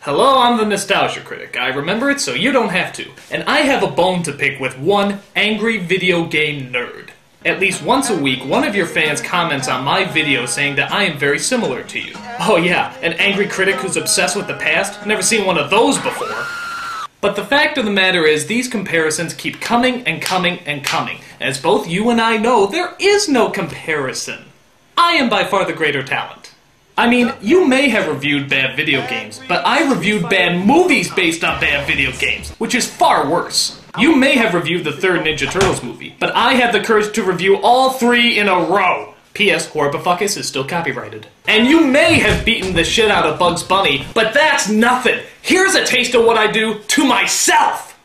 Hello, I'm the Nostalgia Critic. I remember it so you don't have to. And I have a bone to pick with one angry video game nerd. At least once a week, one of your fans comments on my video saying that I am very similar to you. Oh yeah, an angry critic who's obsessed with the past? Never seen one of those before. But the fact of the matter is, these comparisons keep coming and coming and coming. As both you and I know, there is no comparison. I am by far the greater talent. I mean, you may have reviewed bad video games, but I reviewed bad movies based on bad video games, which is far worse. You may have reviewed the third Ninja Turtles movie, but I had the courage to review all 3 in a row. P.S. Horribifuckus is still copyrighted. And you may have beaten the shit out of Bugs Bunny, but that's nothing. Here's a taste of what I do to myself.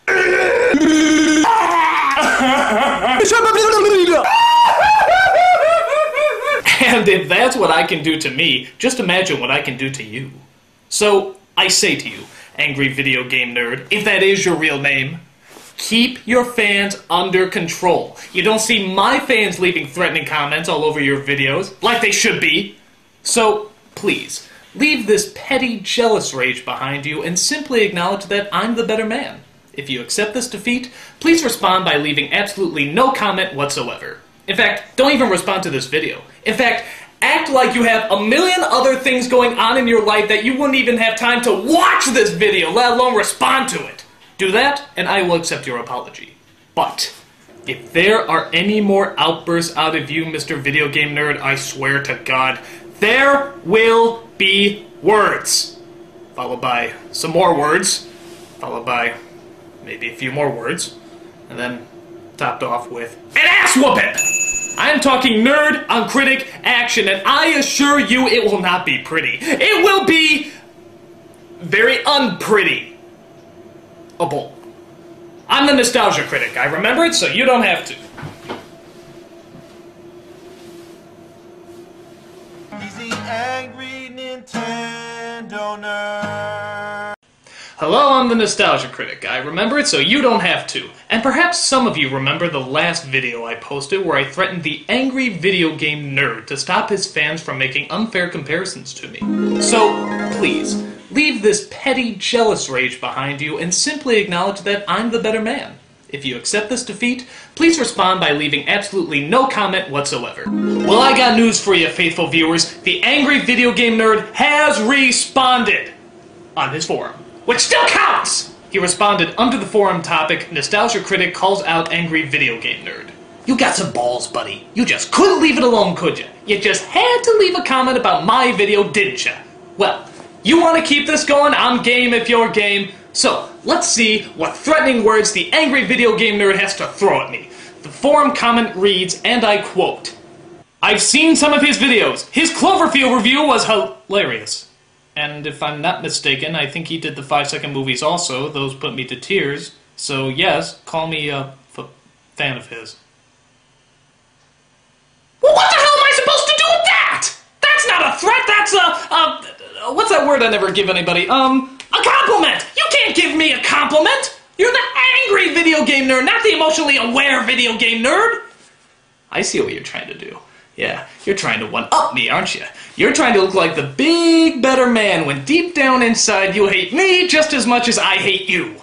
And if that's what I can do to me, just imagine what I can do to you. So, I say to you, angry video game nerd, if that is your real name, keep your fans under control. You don't see my fans leaving threatening comments all over your videos, like they should be. So, please, leave this petty, jealous rage behind you and simply acknowledge that I'm the better man. If you accept this defeat, please respond by leaving absolutely no comment whatsoever. In fact, don't even respond to this video. In fact, act like you have a million other things going on in your life that you wouldn't even have time to watch this video, let alone respond to it. Do that, and I will accept your apology. But if there are any more outbursts out of you, Mr. Video Game Nerd, I swear to God, there will be words. Followed by some more words. Followed by maybe a few more words. And then topped off with an ass whooping! I'm talking nerd on critic action, and I assure you it will not be pretty. It will be very unpretty. I'm the Nostalgia Critic. I remember it so you don't have to. He's the angry Nintendo nerd. Hello, I'm the Nostalgia Critic. I remember it so you don't have to. And perhaps some of you remember the last video I posted where I threatened the angry video game nerd to stop his fans from making unfair comparisons to me. So, please, leave this petty, jealous rage behind you and simply acknowledge that I'm the better man. If you accept this defeat, please respond by leaving absolutely no comment whatsoever. Well, I got news for you, faithful viewers. The angry video game nerd has responded on his forum, which still counts! He responded under the forum topic, Nostalgia Critic calls out angry video game nerd. You got some balls, buddy. You just couldn't leave it alone, could you? You just had to leave a comment about my video, didn't you? Well, you want to keep this going? I'm game if you're game. So, let's see what threatening words the angry video game nerd has to throw at me. The forum comment reads, and I quote, I've seen some of his videos. His Cloverfield review was hilarious. And if I'm not mistaken, I think he did the 5-second movies also. Those put me to tears. So yes, call me a fan of his. Well, what the hell am I supposed to do with that? That's not a threat, that's a what's that word I never give anybody? A compliment! You can't give me a compliment! You're the angry video game nerd, not the emotionally aware video game nerd! I see what you're trying to do. Yeah, you're trying to one-up me, aren't you? You're trying to look like the big, better man when deep down inside you hate me just as much as I hate you.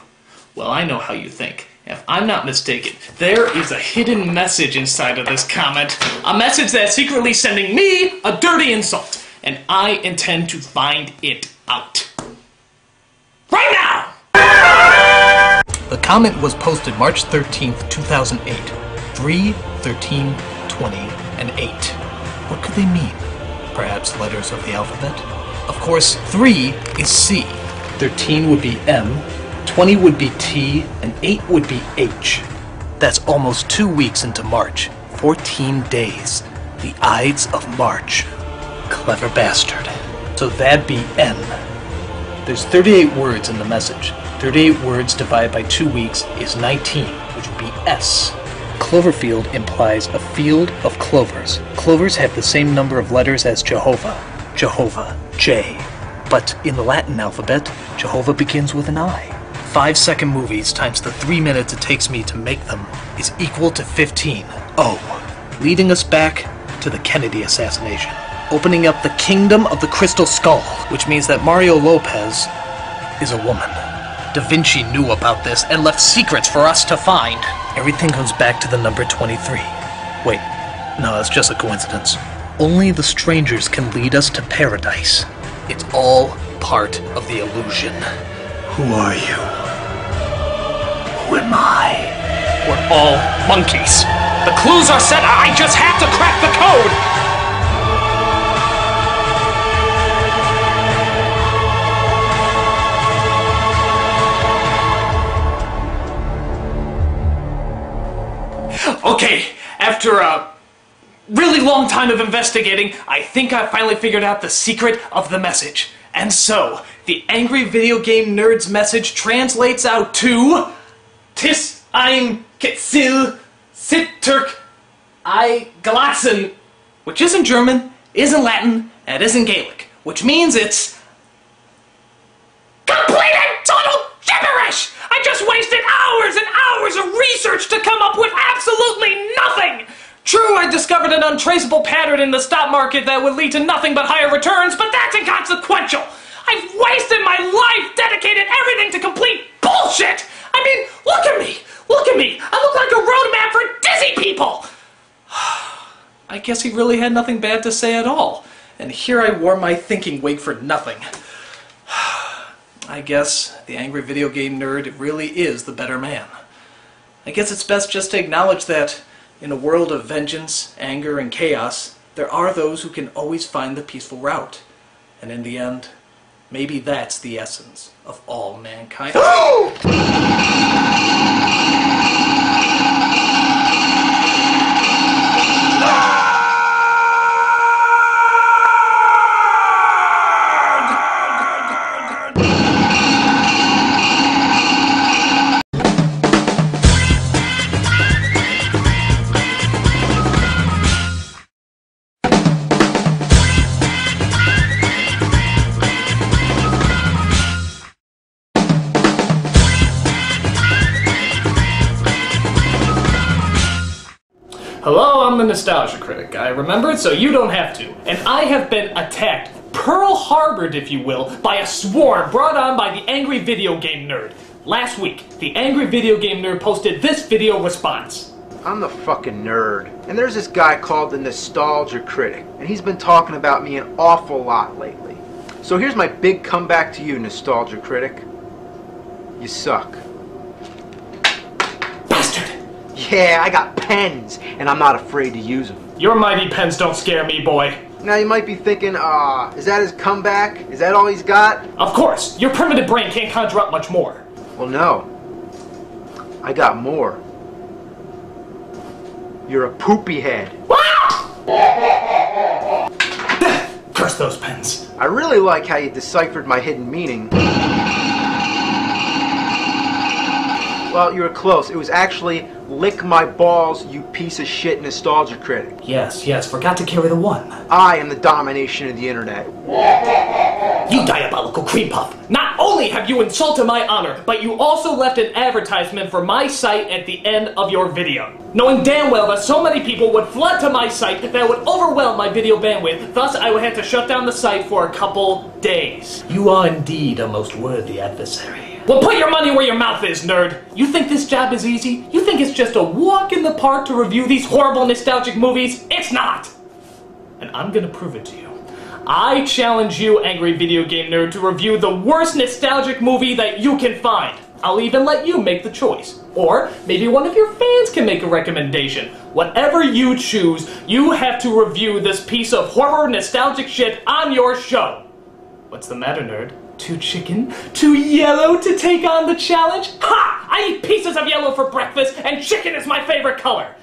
Well, I know how you think. If I'm not mistaken, there is a hidden message inside of this comment. A message that's secretly sending me a dirty insult. And I intend to find it out. Right now! The comment was posted March 13th, 2008. 3, 13, 20, and 8. What could they mean? Perhaps letters of the alphabet? Of course, 3 is C. 13 would be M. 20 would be T, and 8 would be H. That's almost 2 weeks into March. 14 days. The Ides of March. Clever bastard. So that'd be N. There's 38 words in the message. 38 words divided by 2 weeks is 19, which would be S. Cloverfield implies a field of clovers. Clovers have the same number of letters as Jehovah. Jehovah, J. But in the Latin alphabet, Jehovah begins with an I. 5-second movies times the 3 minutes it takes me to make them is equal to 15, O, leading us back to the Kennedy assassination, opening up the kingdom of the Crystal Skull, which means that Mario Lopez is a woman. Da Vinci knew about this and left secrets for us to find. Everything comes back to the number 23. Wait, no, that's just a coincidence. Only the strangers can lead us to paradise. It's all part of the illusion. Who are you? Who am I? We're all monkeys. The clues are set. I just have to crack the code! Okay, after a really long time of investigating, I think I finally figured out the secret of the message. And so, the angry video game nerd's message translates out to Tis ein Ketzel Sitturk I Glatzen, which isn't German, isn't Latin, and isn't Gaelic, which means it's complete and total gibberish! I just wasted hours and hours of research to come up with absolutely nothing! True, I discovered an untraceable pattern in the stock market that would lead to nothing but higher returns, but that's inconsequential! I've wasted my life, dedicated everything to complete bullshit! I mean, look at me! Look at me! I look like a roadmap for dizzy people! I guess he really had nothing bad to say at all. And here I wore my thinking wig for nothing. I guess the angry video game nerd really is the better man. I guess it's best just to acknowledge that in a world of vengeance, anger, and chaos, there are those who can always find the peaceful route. And in the end, maybe that's the essence of all mankind. Hello, I'm the Nostalgia Critic. I remember it so you don't have to. And I have been attacked, Pearl Harbored if you will, by a swarm brought on by the angry video game nerd. Last week, the angry video game nerd posted this video response. I'm the fucking nerd, and there's this guy called the Nostalgia Critic, and he's been talking about me an awful lot lately. So here's my big comeback to you, Nostalgia Critic. You suck. Bastard! Yeah, I got pens, and I'm not afraid to use them. Your mighty pens don't scare me, boy. Now you might be thinking, is that his comeback? Is that all he's got? Of course! Your primitive brain can't conjure up much more. Well, no. I got more. You're a poopy head. Curse those pens. I really like how you deciphered my hidden meaning. Well, you were close. It was actually, lick my balls, you piece of shit Nostalgia Critic. Yes, forgot to carry the one. I am the domination of the internet. You diabolical cream puff! Not only have you insulted my honor, but you also left an advertisement for my site at the end of your video. Knowing damn well that so many people would flood to my site that would overwhelm my video bandwidth, thus I would have to shut down the site for a couple days. You are indeed a most worthy adversary. Well, put your money where your mouth is, nerd. You think this job is easy? You think it's just a walk in the park to review these horrible nostalgic movies? It's not! And I'm gonna prove it to you. I challenge you, angry video game nerd, to review the worst nostalgic movie that you can find. I'll even let you make the choice. Or maybe one of your fans can make a recommendation. Whatever you choose, you have to review this piece of horror nostalgic shit on your show. What's the matter, nerd? Too chicken? Too yellow to take on the challenge? Ha! I eat pieces of yellow for breakfast, and chicken is my favorite color.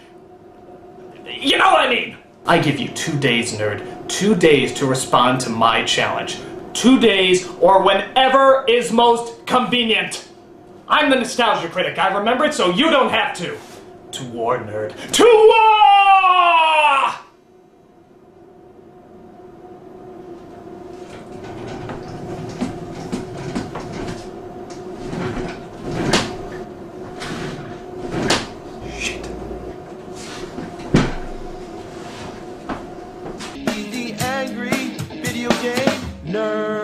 You know what I mean? I give you 2 days, nerd. 2 days to respond to my challenge. 2 days, or whenever is most convenient. I'm the Nostalgia Critic. I remember it so you don't have to. To war, nerd. To war! He's the angry video game nerd.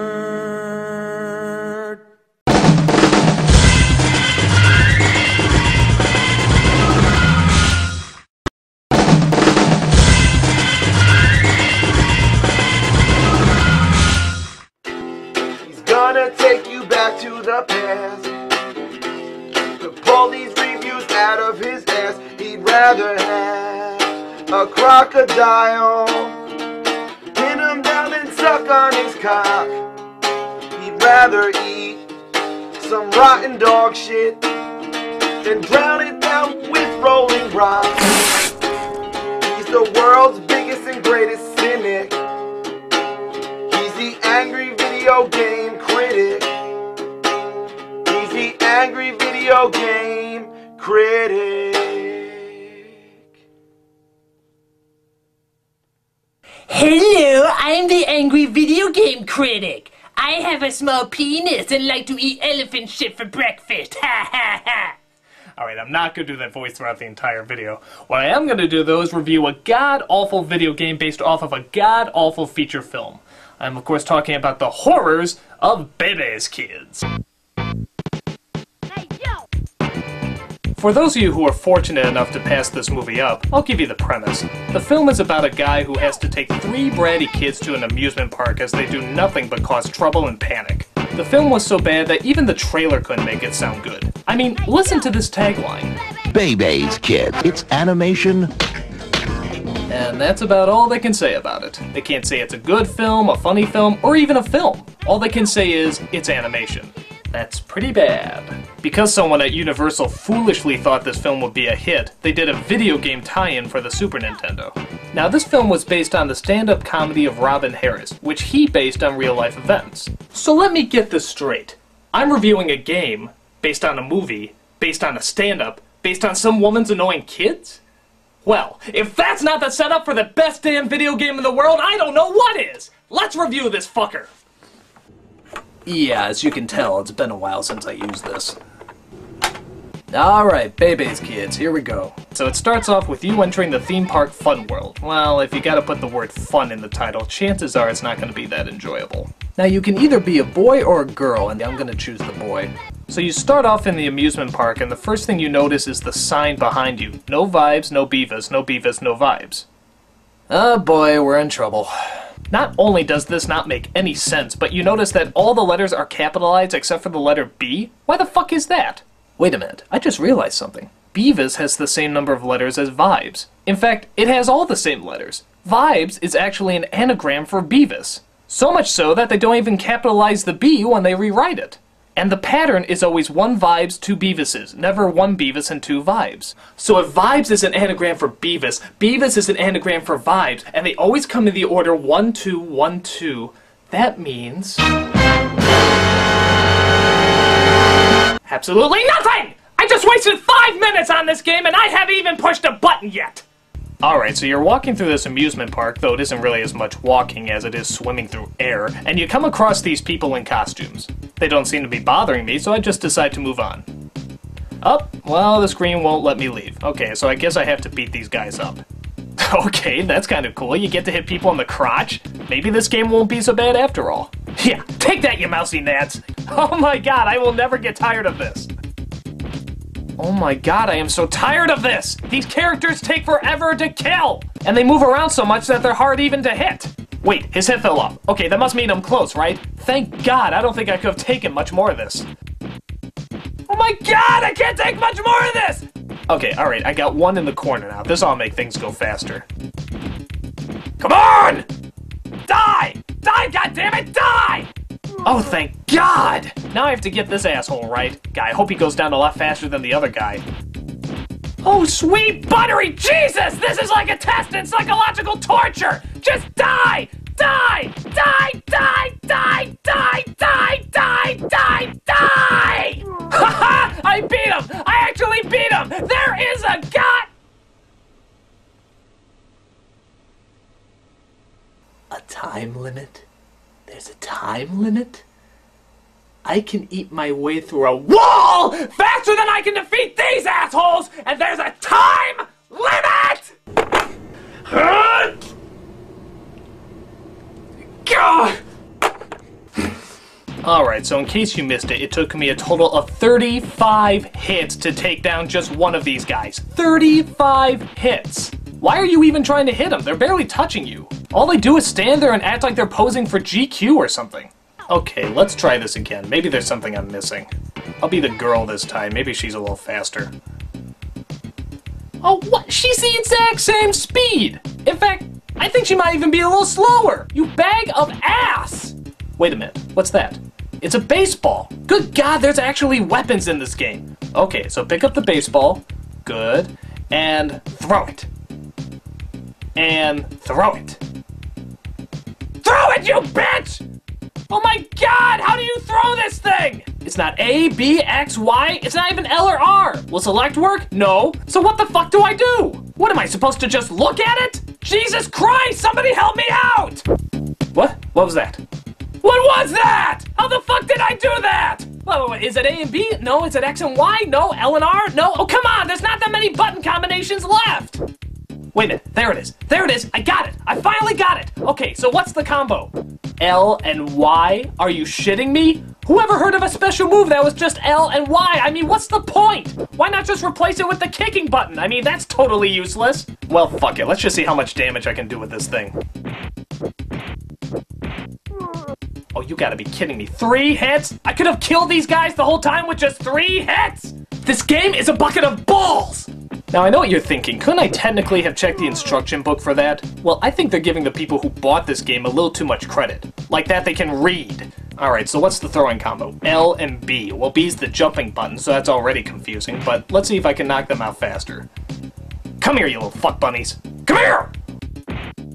gonna take you back to the past to pull these reviews out of his ass. He'd rather have a crocodile pin him down and suck on his cock. He'd rather eat some rotten dog shit than drown it down with rolling rocks. He's the world's biggest and greatest cynic. He's the angry video game critic. He's the angry video game critic. Hello, I'm the angry video game critic. I have a small penis and like to eat elephant shit for breakfast. Ha ha ha. Alright, I'm not going to do that voice throughout the entire video. What I am going to do, though, is review a god-awful video game based off of a god-awful feature film. I'm, of course, talking about the horrors of Bebe's Kids. Hey, yo! For those of you who are fortunate enough to pass this movie up, I'll give you the premise. The film is about a guy who has to take 3 bratty kids to an amusement park as they do nothing but cause trouble and panic. The film was so bad that even the trailer couldn't make it sound good. I mean, listen to this tagline. Bebe's Kids. It's animation. And that's about all they can say about it. They can't say it's a good film, a funny film, or even a film. All they can say is, it's animation. That's pretty bad. Because someone at Universal foolishly thought this film would be a hit, they did a video game tie-in for the Super Nintendo. Now, this film was based on the stand-up comedy of Robin Harris, which he based on real-life events. So let me get this straight. I'm reviewing a game based on a movie, based on a stand-up, based on some woman's annoying kids? Well, if that's not the setup for the best damn video game in the world, I don't know what is! Let's review this fucker! Yeah, as you can tell, it's been a while since I used this. Alright, Bebe's Kids, here we go. So it starts off with you entering the theme park fun world. Well, if you gotta put the word fun in the title, chances are it's not gonna be that enjoyable. Now you can either be a boy or a girl, and I'm gonna choose the boy. So you start off in the amusement park, and the first thing you notice is the sign behind you. No vibes, no Beavis, no Beavis, no vibes. Oh boy, we're in trouble. Not only does this not make any sense, but you notice that all the letters are capitalized except for the letter B? Why the fuck is that? Wait a minute, I just realized something. Beavis has the same number of letters as Vibes. In fact, it has all the same letters. Vibes is actually an anagram for Beavis. So much so that they don't even capitalize the B when they rewrite it. And the pattern is always 1 Vibes, 2 Beavises, never 1 Beavis and 2 Vibes. So if Vibes is an anagram for Beavis, Beavis is an anagram for Vibes, and they always come in the order 1, 2, 1, 2, that means... absolutely nothing! I just wasted 5 minutes on this game and I haven't even pushed a button yet! Alright, so you're walking through this amusement park, though it isn't really as much walking as it is swimming through air, and you come across these people in costumes. They don't seem to be bothering me, so I just decide to move on. Oh, well, the screen won't let me leave. Okay, so I guess I have to beat these guys up. Okay, that's kind of cool. You get to hit people in the crotch. Maybe this game won't be so bad after all. Yeah, take that, you mousy gnats! Oh my god, I will never get tired of this. Oh my god, I am so tired of this! These characters take forever to kill! And they move around so much that they're hard even to hit. Wait, his head fell off. Okay, that must mean I'm close, right? Thank god, I don't think I could have taken much more of this. Oh my god, I can't take much more of this! Okay, alright, I got one in the corner now. This ought to make things go faster. Come on! Die! Die, goddammit, die! Oh, thank God! Now I have to get this asshole right. Guy, I hope he goes down a lot faster than the other guy. Oh, sweet buttery Jesus! This is like a test in psychological torture! Just die! Die! Die! Die! Die! Die! Die! Die! Die! Die! Haha! I beat him! I actually beat him! There is a god! A time limit? There's a time limit? I can eat my way through a wall faster than I can defeat these assholes, and there's a time limit! Alright, so in case you missed it, it took me a total of 35 hits to take down just one of these guys. 35 hits! Why are you even trying to hit them? They're barely touching you. All they do is stand there and act like they're posing for GQ or something. Okay, let's try this again. Maybe there's something I'm missing. I'll be the girl this time. Maybe she's a little faster. Oh, what? She's the exact same speed! In fact, I think she might even be a little slower! You bag of ass! Wait a minute, what's that? It's a baseball! Good God, there's actually weapons in this game! Okay, so pick up the baseball. Good. And throw it. And throw it. Throw it, you bitch! Oh my God, how do you throw this thing? It's not A, B, X, Y, it's not even L or R. Will select work? No. So what the fuck do I do? What, am I supposed to just look at it? Jesus Christ, somebody help me out! What? What was that? What was that? How the fuck did I do that? Wait, is it A and B? No. Is it X and Y? No. L and R? No. Oh, come on, there's not that many button combinations left. Wait a minute, there it is. There it is, I got it. I finally got it. Okay, so what's the combo? L and Y? Are you shitting me? Who ever heard of a special move that was just L and Y? I mean, what's the point? Why not just replace it with the kicking button? I mean, that's totally useless. Well, fuck it, let's just see how much damage I can do with this thing. Oh, you gotta be kidding me. 3 hits? I could have killed these guys the whole time with just 3 hits? This game is a bucket of balls! Now, I know what you're thinking. Couldn't I technically have checked the instruction book for that? Well, I think they're giving the people who bought this game a little too much credit. Like that they can read. Alright, so what's the throwing combo? L and B. Well, B's the jumping button, so that's already confusing, but let's see if I can knock them out faster. Come here, you little fuck bunnies. Come here!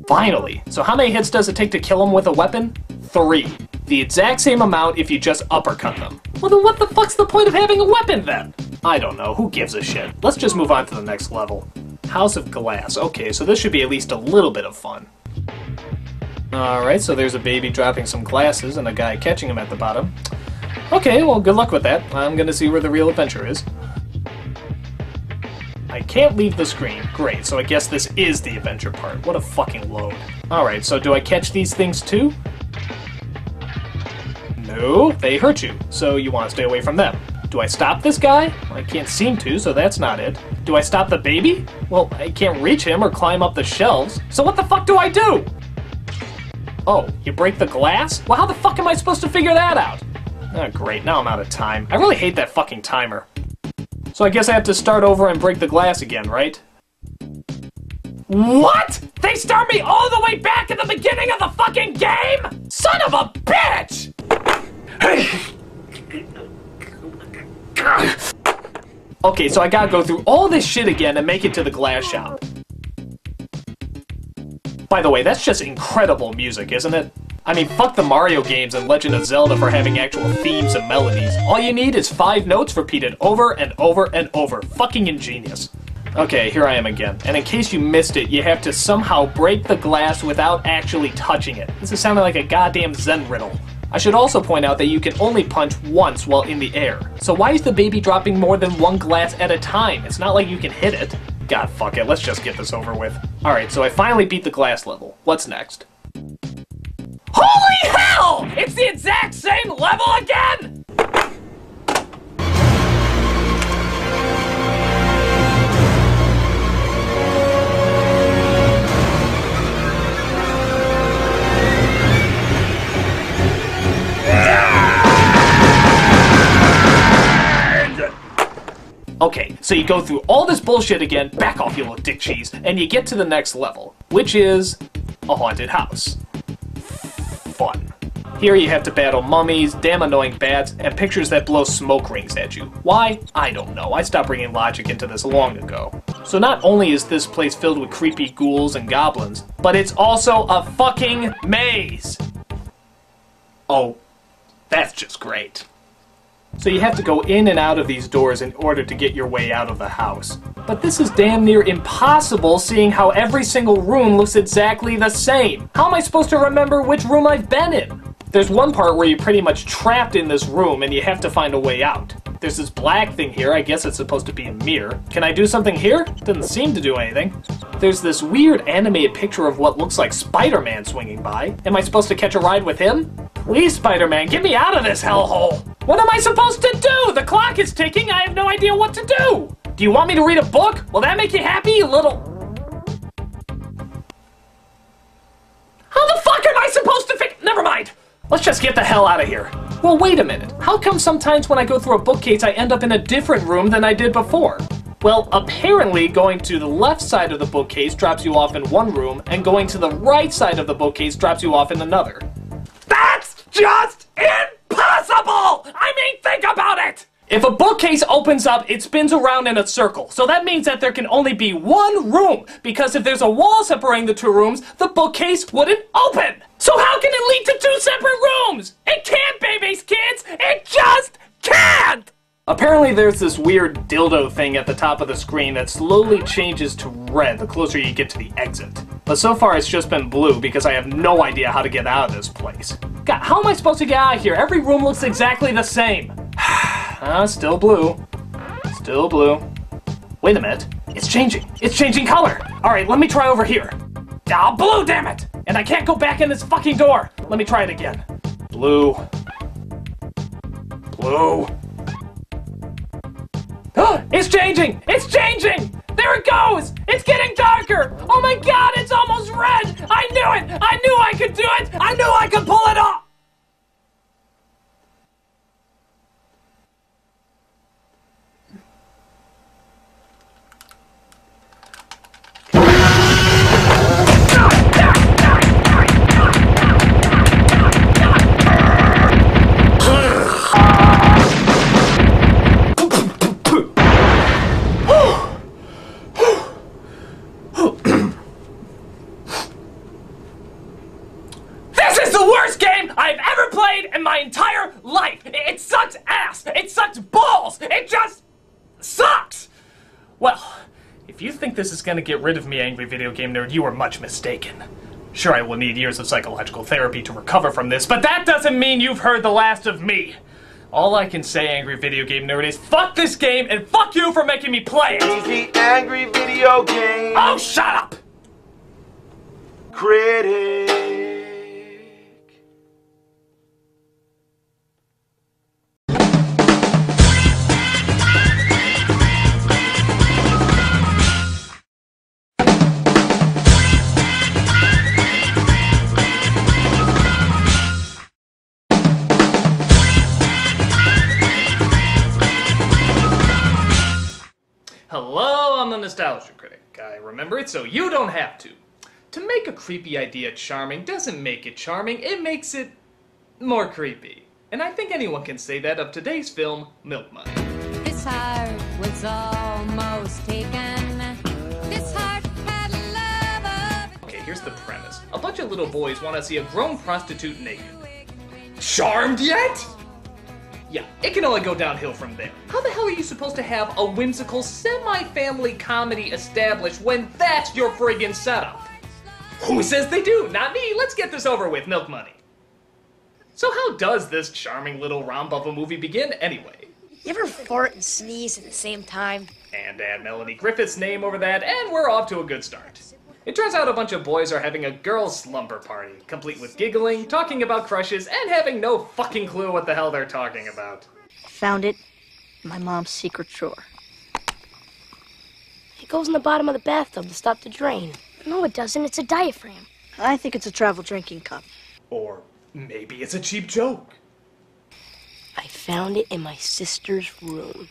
Finally. So how many hits does it take to kill them with a weapon? 3. The exact same amount if you just uppercut them. Well, then what the fuck's the point of having a weapon then? I don't know, who gives a shit? Let's just move on to the next level. House of Glass. Okay, so this should be at least a little bit of fun. Alright, so there's a baby dropping some glasses and a guy catching him at the bottom. Okay, well, good luck with that. I'm gonna see where the real adventure is. I can't leave the screen. Great, so I guess this is the adventure part. What a fucking load. Alright, so do I catch these things too? No, they hurt you, so you want to stay away from them. Do I stop this guy? I can't seem to, so that's not it. Do I stop the baby? Well, I can't reach him or climb up the shelves, so what the fuck do I do? Oh, you break the glass? Well, how the fuck am I supposed to figure that out? Oh, great, now I'm out of time. I really hate that fucking timer. So I guess I have to start over and break the glass again, right? What? They start me all the way back at the beginning of the fucking game? Son of a bitch! Okay, so I gotta go through all this shit again and make it to the glass shop. By the way, that's just incredible music, isn't it? I mean, fuck the Mario games and Legend of Zelda for having actual themes and melodies. All you need is 5 notes repeated over and over and over. Fucking ingenious. Okay, here I am again. And in case you missed it, you have to somehow break the glass without actually touching it. This is sounding like a goddamn Zen riddle. I should also point out that you can only punch once while in the air. So why is the baby dropping more than 1 glass at a time? It's not like you can hit it. God, fuck it, let's just get this over with. Alright, so I finally beat the glass level. What's next? Holy hell! It's the exact same level again! Okay, so you go through all this bullshit again, back off you little dick cheese, and you get to the next level, which is a haunted house. Fun. Here you have to battle mummies, damn annoying bats, and pictures that blow smoke rings at you. Why? I don't know. I stopped bringing logic into this long ago. So not only is this place filled with creepy ghouls and goblins, but it's also a fucking maze! Oh, that's just great. So you have to go in and out of these doors in order to get your way out of the house. But this is damn near impossible, seeing how every single room looks exactly the same. How am I supposed to remember which room I've been in? There's one part where you're pretty much trapped in this room and you have to find a way out. There's this black thing here, I guess it's supposed to be a mirror. Can I do something here? Doesn't seem to do anything. There's this weird animated picture of what looks like Spider-Man swinging by. Am I supposed to catch a ride with him? Please, Spider-Man, get me out of this hellhole! What am I supposed to do? The clock is ticking, I have no idea what to do! Do you want me to read a book? Will that make you happy, you little... How the fuck am I supposed to fix... Never mind! Let's just just get the hell out of here. Well, wait a minute. How come sometimes when I go through a bookcase I end up in a different room than I did before? Well, apparently going to the left side of the bookcase drops you off in one room, and going to the right side of the bookcase drops you off in another. That's just impossible! I mean, think about it! If a bookcase opens up, it spins around in a circle. So that means that there can only be one room, because if there's a wall separating the two rooms, the bookcase wouldn't open. So how can it lead to two separate rooms? It can't, babies, kids! It just can't! Apparently there's this weird dildo thing at the top of the screen that slowly changes to red the closer you get to the exit. But so far it's just been blue because I have no idea how to get out of this place. God, how am I supposed to get out of here? Every room looks exactly the same. Still blue. Still blue. Wait a minute. It's changing. It's changing color. Alright, let me try over here. Ah, blue, damn it! And I can't go back in this fucking door. Let me try it again. Blue. Blue. It's changing! It's changing! There it goes! It's getting darker! Oh my god, it's almost red! I knew it! I knew I could do it! I knew I could pull it off! I've ever played in my entire life. It sucks ass. It sucks balls. It just sucks. Well, if you think this is going to get rid of me, angry video game nerd, you are much mistaken. Sure, I will need years of psychological therapy to recover from this, but that doesn't mean you've heard the last of me. All I can say, angry video game nerd, is fuck this game and fuck you for making me play it. He's the angry video game. Oh, shut up. Critic. Hello, I'm the Nostalgia Critic. I remember it so you don't have to. To make a creepy idea charming doesn't make it charming, it makes it more creepy. And I think anyone can say that of today's film, Milk Money. This heart was almost taken. This heart had love of... Okay, here's the premise. A bunch of little boys want to see a grown prostitute naked. Charmed yet? Yeah, it can only go downhill from there. How the hell are you supposed to have a whimsical, semi-family comedy established when that's your friggin' setup? Who says they do? Not me. Let's get this over with, Milk Money. So how does this charming little romp of a movie begin anyway? You ever fart and sneeze at the same time? And add Melanie Griffith's name over that, and we're off to a good start. It turns out a bunch of boys are having a girls' slumber party, complete with giggling, talking about crushes, and having no fucking clue what the hell they're talking about. I found it in my mom's secret drawer. It goes in the bottom of the bathtub to stop the drain. No, it doesn't. It's a diaphragm. I think it's a travel drinking cup. Or maybe it's a cheap joke. I found it in my sister's room.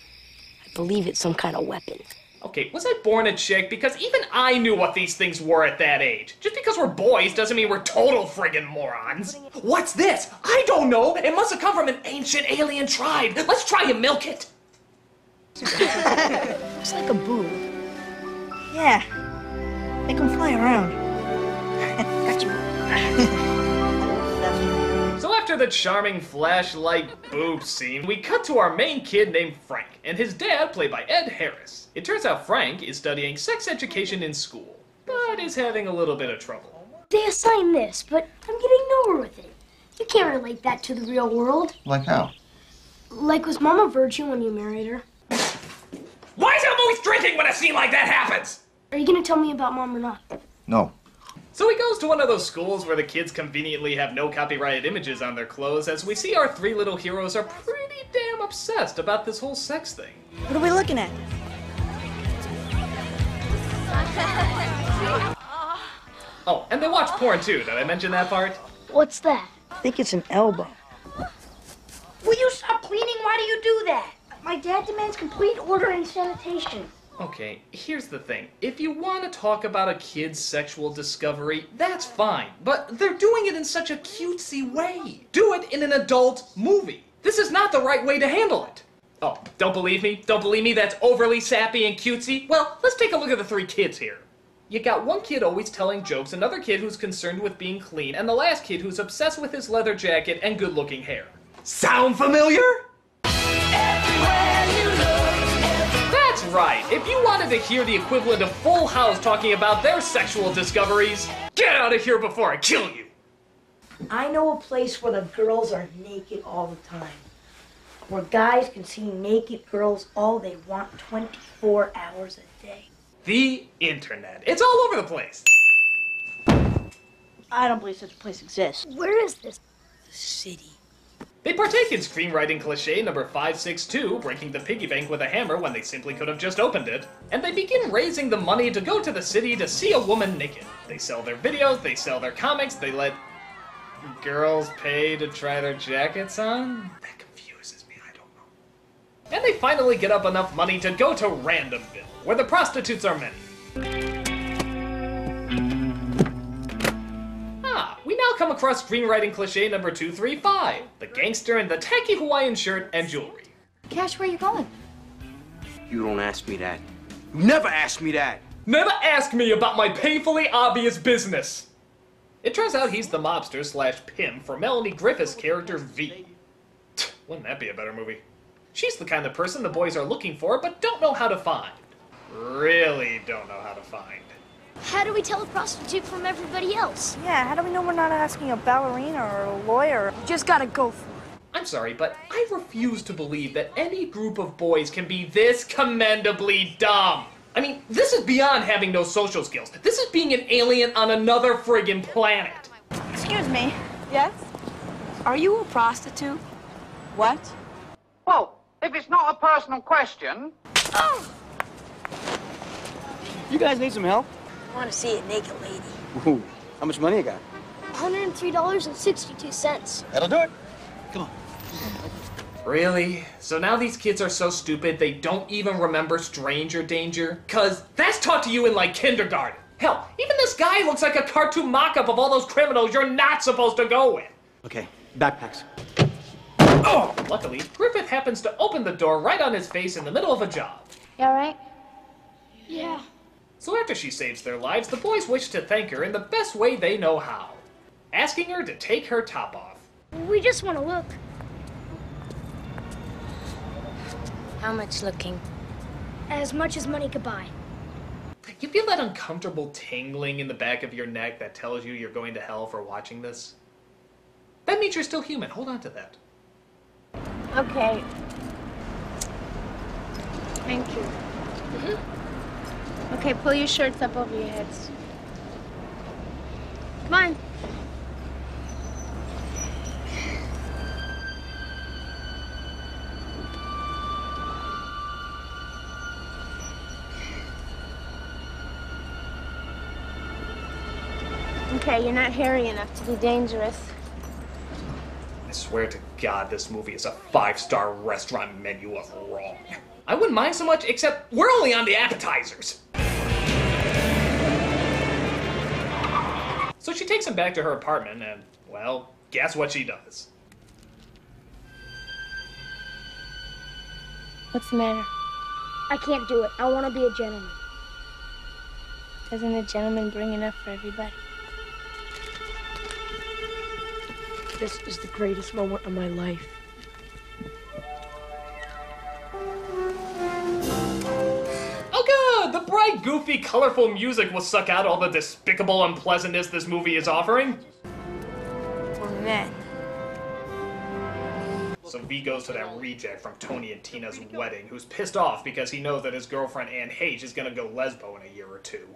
I believe it's some kind of weapon. Okay, was I born a chick? Because even I knew what these things were at that age. Just because we're boys doesn't mean we're total friggin' morons. What's this? I don't know. It must have come from an ancient alien tribe. Let's try and milk it. Looks like a boob. Yeah. Make them fly around. Gotcha. So after the charming flashlight boob scene, we cut to our main kid named Frank, and his dad, played by Ed Harris. It turns out Frank is studying sex education in school, but is having a little bit of trouble. They assigned this, but I'm getting nowhere with it. You can't relate that to the real world. Like how? Like, was Mom a virgin when you married her? Why is it always drinking when a scene like that happens? Are you gonna tell me about Mom or not? No. So he goes to one of those schools where the kids conveniently have no copyrighted images on their clothes, as we see our three little heroes are pretty damn obsessed about this whole sex thing. What are we looking at? Oh, and they watch porn too, did I mention that part? What's that? think it's an elbow. Will you stop cleaning? Why do you do that? My dad demands complete order and sanitation. Okay, here's the thing. If you want to talk about a kid's sexual discovery, that's fine. But they're doing it in such a cutesy way. Do it in an adult movie. This is not the right way to handle it. Oh, don't believe me? Don't believe me that's overly sappy and cutesy? Well, let's take a look at the three kids here. You got one kid always telling jokes, another kid who's concerned with being clean, and the last kid who's obsessed with his leather jacket and good-looking hair. Sound familiar? That's right. If you wanted to hear the equivalent of Full House talking about their sexual discoveries, get out of here before I kill you. I know a place where the girls are naked all the time. Where guys can see naked girls all they want 24 hours a day. The internet. It's all over the place. I don't believe such a place exists. Where is this? The city. They partake in screenwriting cliche number 562, breaking the piggy bank with a hammer when they simply could have just opened it, and they begin raising the money to go to the city to see a woman naked. They sell their videos, they sell their comics, they let girls pay to try their jackets on? That confuses me, I don't know. And they finally get up enough money to go to Randomville, where the prostitutes are many. We now come across screenwriting cliche number 235, the gangster in the tacky Hawaiian shirt and jewelry. Cash, where are you going? You don't ask me that. You never ask me that. Never ask me about my painfully obvious business. It turns out he's the mobster slash pimp for Melanie Griffith's character V. Wouldn't that be a better movie? She's the kind of person the boys are looking for but don't know how to find. Really don't know how to find. How do we tell a prostitute from everybody else? Yeah, how do we know we're not asking a ballerina or a lawyer? You just gotta go for it. I'm sorry, but I refuse to believe that any group of boys can be this commendably dumb. I mean, this is beyond having no social skills. This is being an alien on another friggin' planet. Excuse me. Yes? Are you a prostitute? What? Well, if it's not a personal question... Oh! You guys need some help? I want to see a naked lady. Ooh, how much money you got? $103.62. That'll do it. Come on. Really? So now these kids are so stupid they don't even remember stranger danger? Cause that's taught to you in like kindergarten. Hell, even this guy looks like a cartoon mock-up of all those criminals you're not supposed to go with. Okay, backpacks. Oh! Luckily, Griffith happens to open the door right on his face in the middle of a job. You alright? Yeah. So after she saves their lives, the boys wish to thank her in the best way they know how. Asking her to take her top off. We just want to look. How much looking? As much as money could buy. You feel that uncomfortable tingling in the back of your neck that tells you you're going to hell for watching this? That means you're still human. Hold on to that. Okay. Thank you. Okay, pull your shirts up over your heads. Come on. Okay, you're not hairy enough to be dangerous. I swear to God, this movie is a 5-star restaurant menu of wrong. I wouldn't mind so much, except we're only on the appetizers. So she takes him back to her apartment, and, well, guess what she does? What's the matter? I can't do it. I want to be a gentleman. Doesn't a gentleman bring enough for everybody? This is the greatest moment of my life. Oh good! The bright, goofy, colorful music will suck out all the despicable unpleasantness this movie is offering. We're men. So V goes to that reject from Tony and Tina's wedding, who's pissed off because he knows that his girlfriend Anne H is gonna go lesbo in a year or two.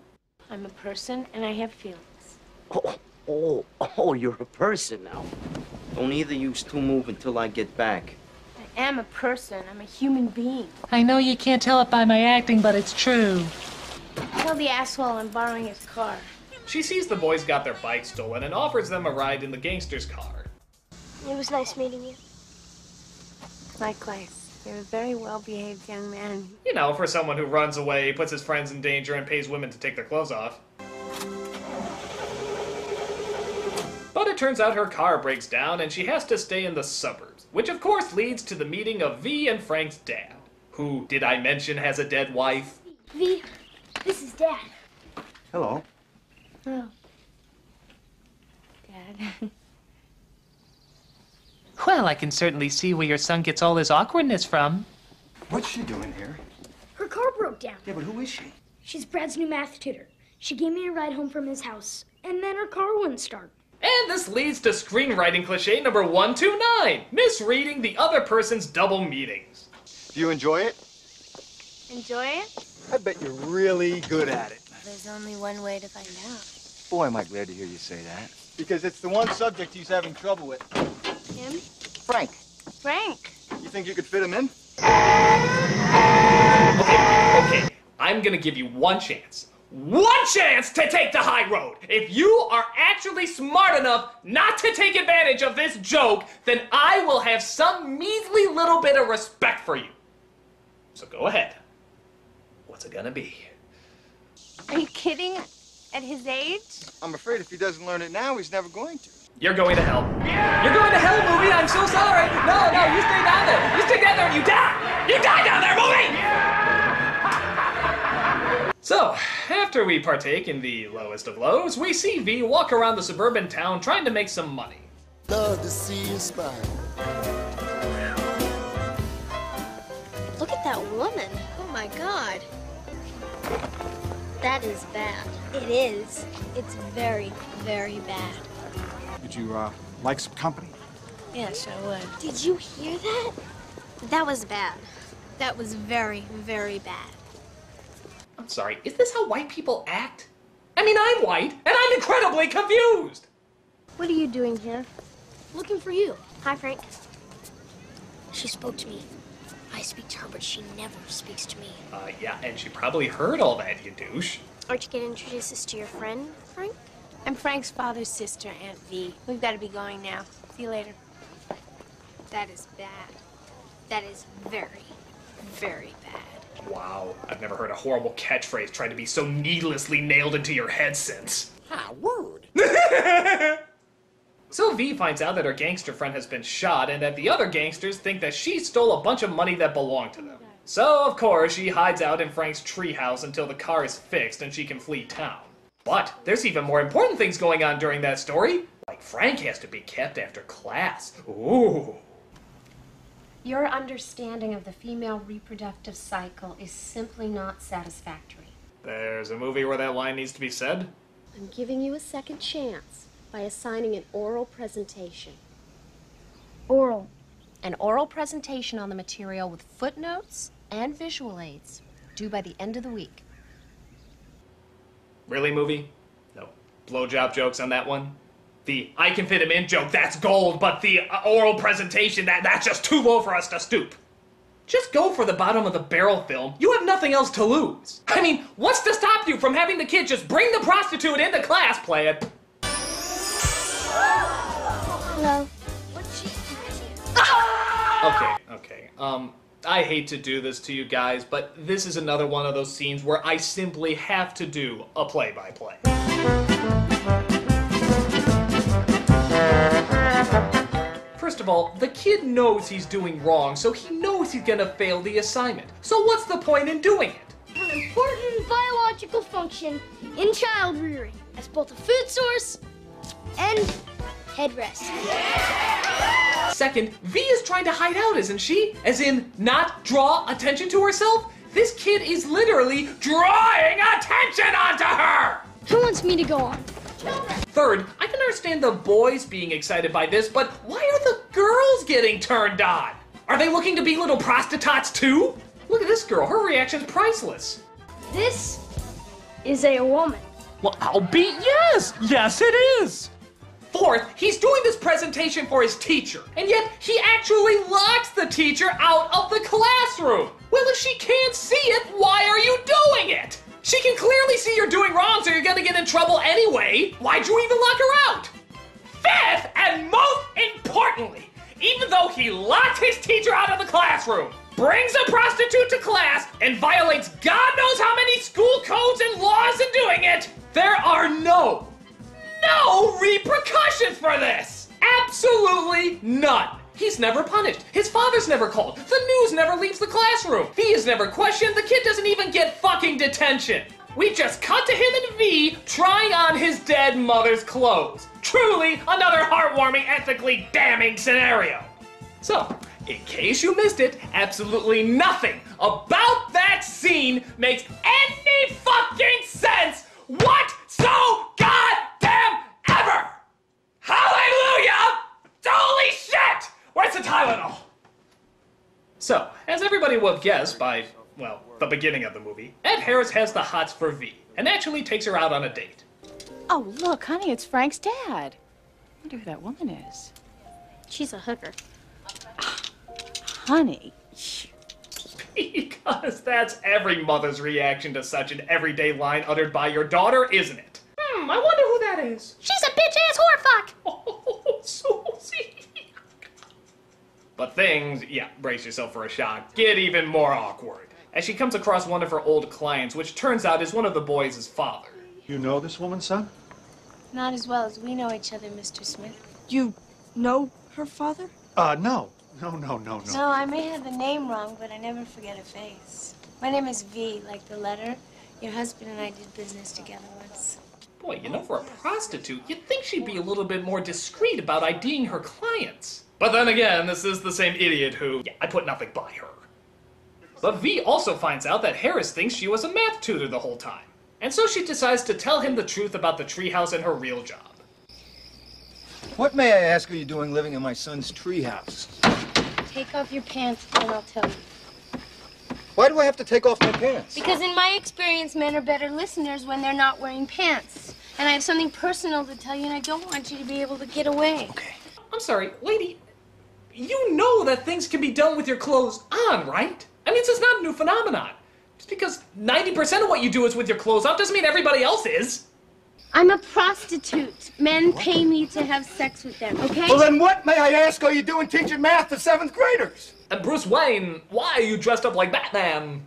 I'm a person and I have feelings. Oh, you're a person now. Don't either you two move until I get back. I am a person. I'm a human being. I know you can't tell it by my acting, but it's true. Tell the asshole I'm borrowing his car. She sees the boys got their bike stolen and offers them a ride in the gangster's car. It was nice meeting you. Likewise. You're a very well-behaved young man. You know, for someone who runs away, puts his friends in danger, and pays women to take their clothes off. But it turns out her car breaks down and she has to stay in the suburbs, which of course leads to the meeting of V and Frank's dad, who, did I mention, has a dead wife? V, this is Dad. Hello. Oh. Dad. Well, I can certainly see where your son gets all his awkwardness from. What's she doing here? Her car broke down. Yeah, but who is she? She's Brad's new math tutor. She gave me a ride home from his house, and then her car wouldn't start. And this leads to screenwriting cliche number 129, misreading the other person's double meanings. Do you enjoy it? Enjoy it? I bet you're really good at it. There's only one way to find out. Boy, am I glad to hear you say that. Because it's the one subject he's having trouble with. Him? Frank. Frank. You think you could fit him in? Okay, I'm gonna give you one chance. One chance to take the high road! If you are actually smart enough not to take advantage of this joke, then I will have some measly little bit of respect for you. So go ahead. What's it gonna be? Are you kidding? At his age? I'm afraid if he doesn't learn it now, he's never going to. You're going to hell. You're going to hell, movie! I'm so sorry! No, you stay down there! You stay down there and you die! You die down there, movie! So, after we partake in the lowest of lows, we see V walk around the suburban town trying to make some money. Love to see you smile. Look at that woman. Oh my God. That is bad. It is. It's very, very bad. Would you, like some company? Yes, I would. Did you hear that? That was bad. That was very, very bad. I'm sorry, is this how white people act? I mean, I'm white, and I'm incredibly confused! What are you doing here? Looking for you. Hi, Frank. She spoke to me. I speak to her, but she never speaks to me. Yeah, and she probably heard all that, you douche. Aren't you gonna introduce us to your friend, Frank? I'm Frank's father's sister, Aunt V. We've got to be going now. See you later. That is bad. That is very, very bad. Wow, I've never heard a horrible catchphrase try to be so needlessly nailed into your head since. Ah, word. So V finds out that her gangster friend has been shot and that the other gangsters think that she stole a bunch of money that belonged to them. So, of course, she hides out in Frank's treehouse until the car is fixed and she can flee town. But there's even more important things going on during that story. Like Frank has to be kept after class. Ooh. Your understanding of the female reproductive cycle is simply not satisfactory. There's a movie where that line needs to be said. I'm giving you a second chance by assigning an oral presentation. Oral. An oral presentation on the material with footnotes and visual aids, due by the end of the week. Really, movie? No blowjob jokes on that one? The I can fit him in joke, that's gold, but the oral presentation, that's just too low for us to stoop. Just go for the bottom of the barrel film. You have nothing else to lose. I mean, what's to stop you from having the kid just bring the prostitute into class, play it? Hello. Okay. I hate to do this to you guys, but this is another one of those scenes where I simply have to do a play-by-play. First of all, the kid knows he's doing wrong, so he knows he's gonna fail the assignment. So what's the point in doing it? An important biological function in child rearing as both a food source and headrest. Second, V is trying to hide out, isn't she? As in, not draw attention to herself? This kid is literally drawing attention onto her! Who wants me to go on? Third, I can understand the boys being excited by this, but why are the girls getting turned on? Are they looking to be little prostitutes too? Look at this girl, her reaction's priceless. This is a woman. Well, I'll be yes it is. Fourth, he's doing this presentation for his teacher, and yet he actually locks the teacher out of the classroom. Well, if she can't see it, why are you doing it? She can clearly see you're doing wrong, so you're gonna get in trouble anyway. Why'd you even lock her out? Fifth, and most importantly, even though he locked his teacher out of the classroom, brings a prostitute to class, and violates God knows how many school codes and laws in doing it, there are no repercussions for this! Absolutely none! He's never punished. His father's never called. The news never leaves the classroom. He is never questioned. The kid doesn't even get fucking detention. We just cut to him and V trying on his dead mother's clothes. Truly another heartwarming, ethically damning scenario. So, in case you missed it, absolutely nothing about that scene makes any fucking sense goddamn ever! Hallelujah! Holy shit! Where's the Tylenol? So, as everybody will guess by, well, the beginning of the movie, Ed Harris has the hots for V, and actually takes her out on a date. Oh, look, honey, it's Frank's dad. I wonder who that woman is. She's a hooker. Honey. Because that's every mother's reaction to such an everyday line uttered by your daughter, isn't it? I wonder who that is. She's a bitch-ass whorefuck! Oh, Susie. But things, brace yourself for a shock, get even more awkward as she comes across one of her old clients, which turns out is one of the boys' father. You know this woman, son? Not as well as we know each other, Mr. Smith. You know her father? No. No. No, I may have the name wrong, but I never forget a face. My name is V, like the letter. Your husband and I did business together once. Boy, you know, for a prostitute, you'd think she'd be a little bit more discreet about IDing her clients. But then again, this is the same idiot who, I put nothing by her. But V also finds out that Harris thinks she was a math tutor the whole time. And so she decides to tell him the truth about the treehouse and her real job. What, may I ask, are you doing living in my son's treehouse? Take off your pants and I'll tell you. Why do I have to take off my pants? Because in my experience, men are better listeners when they're not wearing pants. And I have something personal to tell you, and I don't want you to be able to get away. Okay. I'm sorry, lady, you know that things can be done with your clothes on, right? I mean, this is not a new phenomenon. Just because 90% of what you do is with your clothes off doesn't mean everybody else is. I'm a prostitute. Men pay me to have sex with them, okay? Well, then what, may I ask, are you doing teaching math to 7th graders? And Bruce Wayne, why are you dressed up like Batman?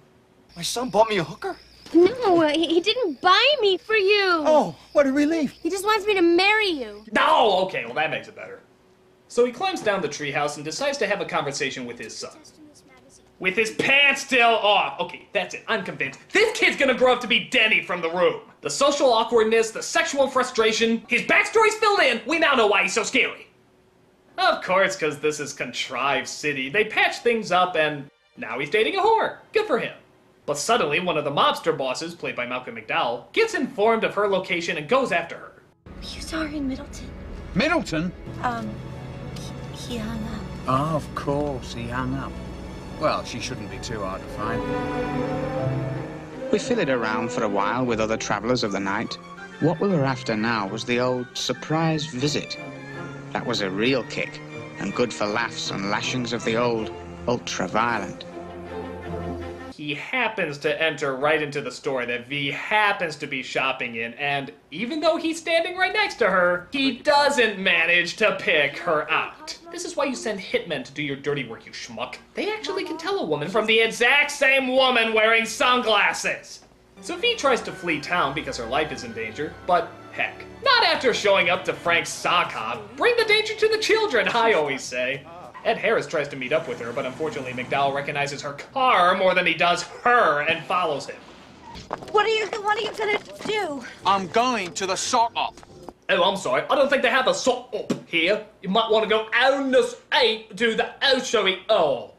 My son bought me a hooker? No, he didn't buy me for you. Oh, what a relief. He just wants me to marry you. No, okay, well that makes it better. So he climbs down the treehouse and decides to have a conversation with his son. With his pants still off. Okay, that's it, I'm convinced. This kid's gonna grow up to be Denny from The Room. The social awkwardness, the sexual frustration, his backstory's filled in, we now know why he's so scary. Of course, because this is contrived city. They patch things up and now he's dating a whore. Good for him. But suddenly, one of the mobster bosses, played by Malcolm McDowell, gets informed of her location and goes after her. You saw her in Middleton. Middleton? He hung up. Oh, of course, he hung up. Well, she shouldn't be too hard to find. We filled around for a while with other travellers of the night. What we were after now was the old surprise visit. That was a real kick, and good for laughs and lashings of the old ultra-violent. He happens to enter right into the store that V happens to be shopping in, and even though he's standing right next to her, he doesn't manage to pick her out. This is why you send hitmen to do your dirty work, you schmuck. They actually can tell a woman from the exact same woman wearing sunglasses. So V tries to flee town because her life is in danger, but heck, not after showing up to Frank's sock hop. Bring the danger to the children, I always say. Ed Harris tries to meet up with her, but unfortunately McDowell recognizes her car more than he does her and follows him. What are you gonna do? I'm going to the sort-up. Oh, I'm sorry. I don't think they have a sort-up here. You might want to go on the street to the ocean. Oh.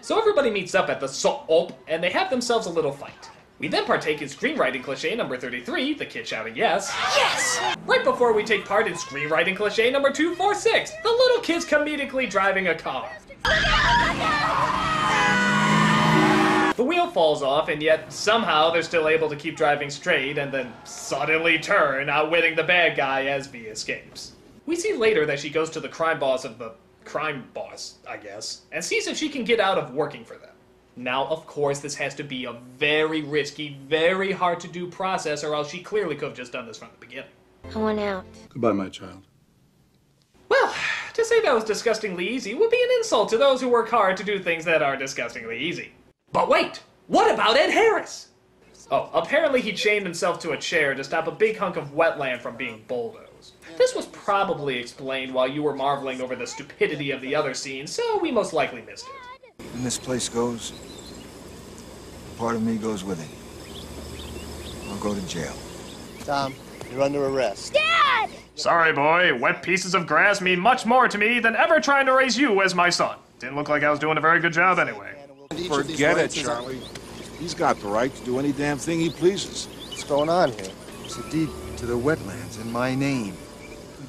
So everybody meets up at the sort-up, and they have themselves a little fight. We then partake in screenwriting cliché number 33, the kid shouting yes. Yes! Right before we take part in screenwriting cliché number 246, the little kid's comedically driving a car. The wheel falls off, and yet somehow they're still able to keep driving straight and then suddenly turn, outwitting the bad guy as V escapes. We see later that she goes to the crime boss of the crime boss, I guess, and sees if she can get out of working for them. Now, of course, this has to be a very risky, very hard-to-do process, or else she clearly could have just done this from the beginning. I want out. Goodbye, my child. To say that was disgustingly easy would be an insult to those who work hard to do things that are disgustingly easy. But wait, what about Ed Harris? Oh, apparently he chained himself to a chair to stop a big hunk of wetland from being bulldozed. This was probably explained while you were marveling over the stupidity of the other scenes, so we most likely missed it. When this place goes, part of me goes with it. I'll go to jail. Tom, you're under arrest. Dad! Sorry, boy. Wet pieces of grass mean much more to me than ever trying to raise you as my son. Didn't look like I was doing a very good job anyway. Forget it, Charlie. He's got the right to do any damn thing he pleases. What's going on here? It's a deed to the wetlands in my name.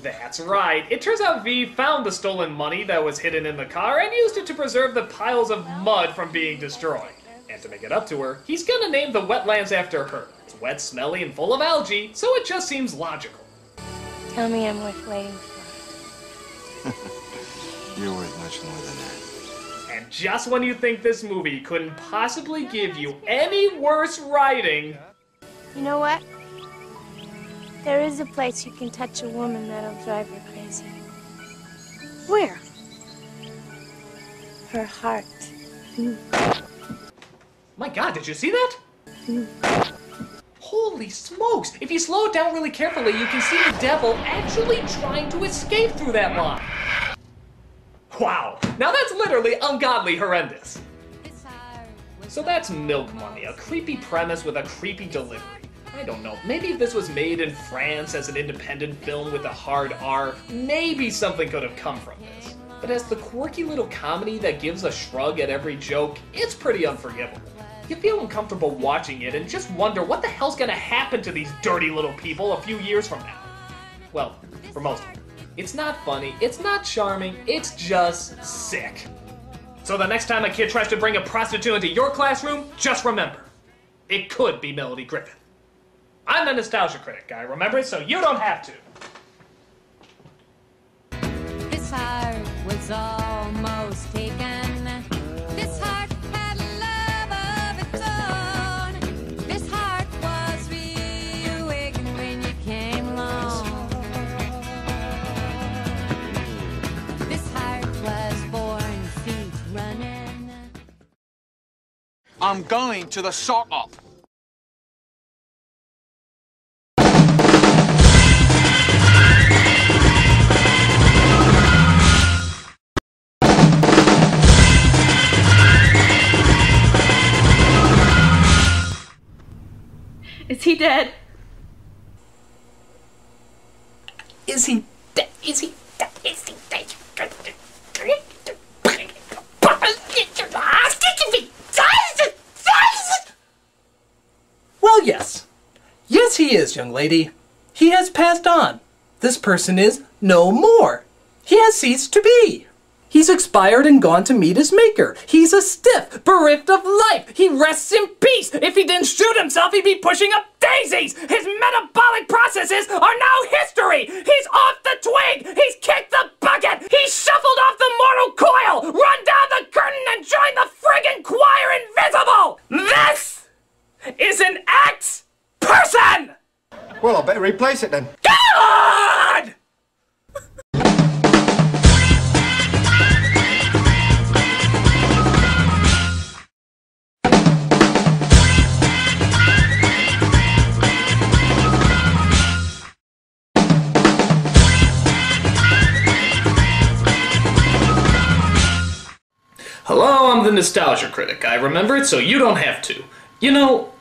That's right. It turns out V found the stolen money that was hidden in the car and used it to preserve the piles of mud from being destroyed. And to make it up to her, he's gonna name the wetlands after her. It's wet, smelly, and full of algae, so it just seems logical. Tell me I'm worth waiting for. You're worth much more than that. And just when you think this movie couldn't possibly give you any worse writing... You know what? There is a place you can touch a woman that'll drive her crazy. Where? Her heart. My God, did you see that? Holy smokes! If you slow it down really carefully, you can see the devil actually trying to escape through that line. Wow, now that's literally ungodly horrendous. So that's Milk Money, a creepy premise with a creepy delivery. I don't know, maybe if this was made in France as an independent film with a hard R, maybe something could have come from this. But as the quirky little comedy that gives a shrug at every joke, it's pretty unforgivable. You feel uncomfortable watching it and just wonder what the hell's gonna happen to these dirty little people a few years from now. Well, for most of them. It's not funny, it's not charming, it's just sick. So the next time a kid tries to bring a prostitute into your classroom, just remember, it could be Melody Griffith. I'm the Nostalgia Critic, I remember it so you don't have to. This heart was almost taken. This heart had love of its own. This heart was reawakened when you came along. This heart was born, feet running. I'm going to the sort up. Is he dead? Is he dead? Is he dead? Is he dead? Well, yes. Yes, he is, young lady. He has passed on. This person is no more. He has ceased to be. He's expired and gone to meet his maker. He's a stiff, bereft of life. He rests in peace. If he didn't shoot himself, he'd be pushing up daisies. His metabolic processes are now history. He's off the twig. He's kicked the bucket. He's shuffled off the mortal coil, run down the curtain, and joined the friggin' choir invisible. This is an ex-person. Well, I better replace it then. God! Hello, I'm the Nostalgia Critic. I remember it so you don't have to. You know,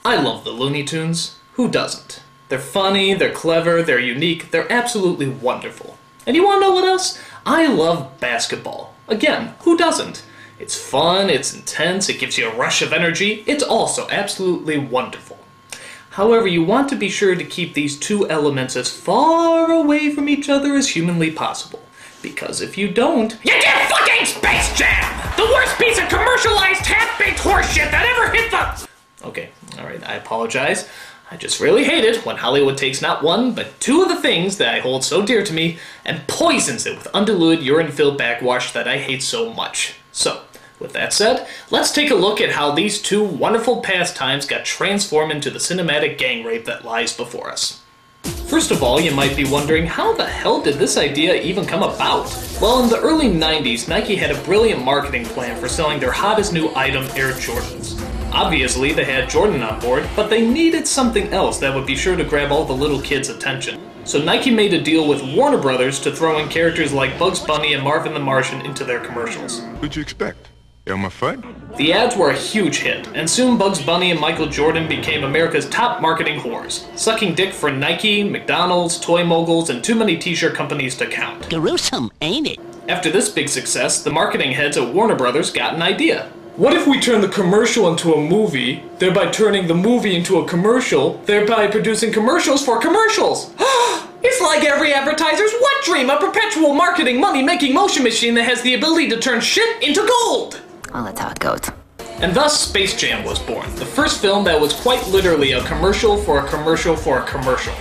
I love the Looney Tunes. Who doesn't? They're funny, they're clever, they're unique, they're absolutely wonderful. And you wanna know what else? I love basketball. Again, who doesn't? It's fun, it's intense, it gives you a rush of energy, it's also absolutely wonderful. However, you want to be sure to keep these two elements as far away from each other as humanly possible. Because if you don't, you get fucking Space Jam! The worst piece of commercialized half-baked horseshit that ever hit the... Okay, alright, I apologize. I just really hate it when Hollywood takes not one, but two of the things that I hold so dear to me and poisons it with undiluted urine-filled backwash that I hate so much. So, with that said, let's take a look at how these two wonderful pastimes got transformed into the cinematic gang rape that lies before us. First of all, you might be wondering, how the hell did this idea even come about? Well, in the early 90s, Nike had a brilliant marketing plan for selling their hottest new item, Air Jordans. Obviously, they had Jordan on board, but they needed something else that would be sure to grab all the little kids' attention. So Nike made a deal with Warner Brothers to throw in characters like Bugs Bunny and Marvin the Martian into their commercials. What'd you expect? Elmer Fudd? The ads were a huge hit, and soon Bugs Bunny and Michael Jordan became America's top marketing whores, sucking dick for Nike, McDonald's, toy moguls, and too many t-shirt companies to count. Gruesome, ain't it? After this big success, the marketing heads at Warner Brothers got an idea. What if we turn the commercial into a movie, thereby turning the movie into a commercial, thereby producing commercials for commercials? It's like every advertiser's wet dream, a perpetual marketing money-making motion machine that has the ability to turn shit into gold! Well, that's how it goes. And thus, Space Jam was born, the first film that was quite literally a commercial for a commercial for a commercial.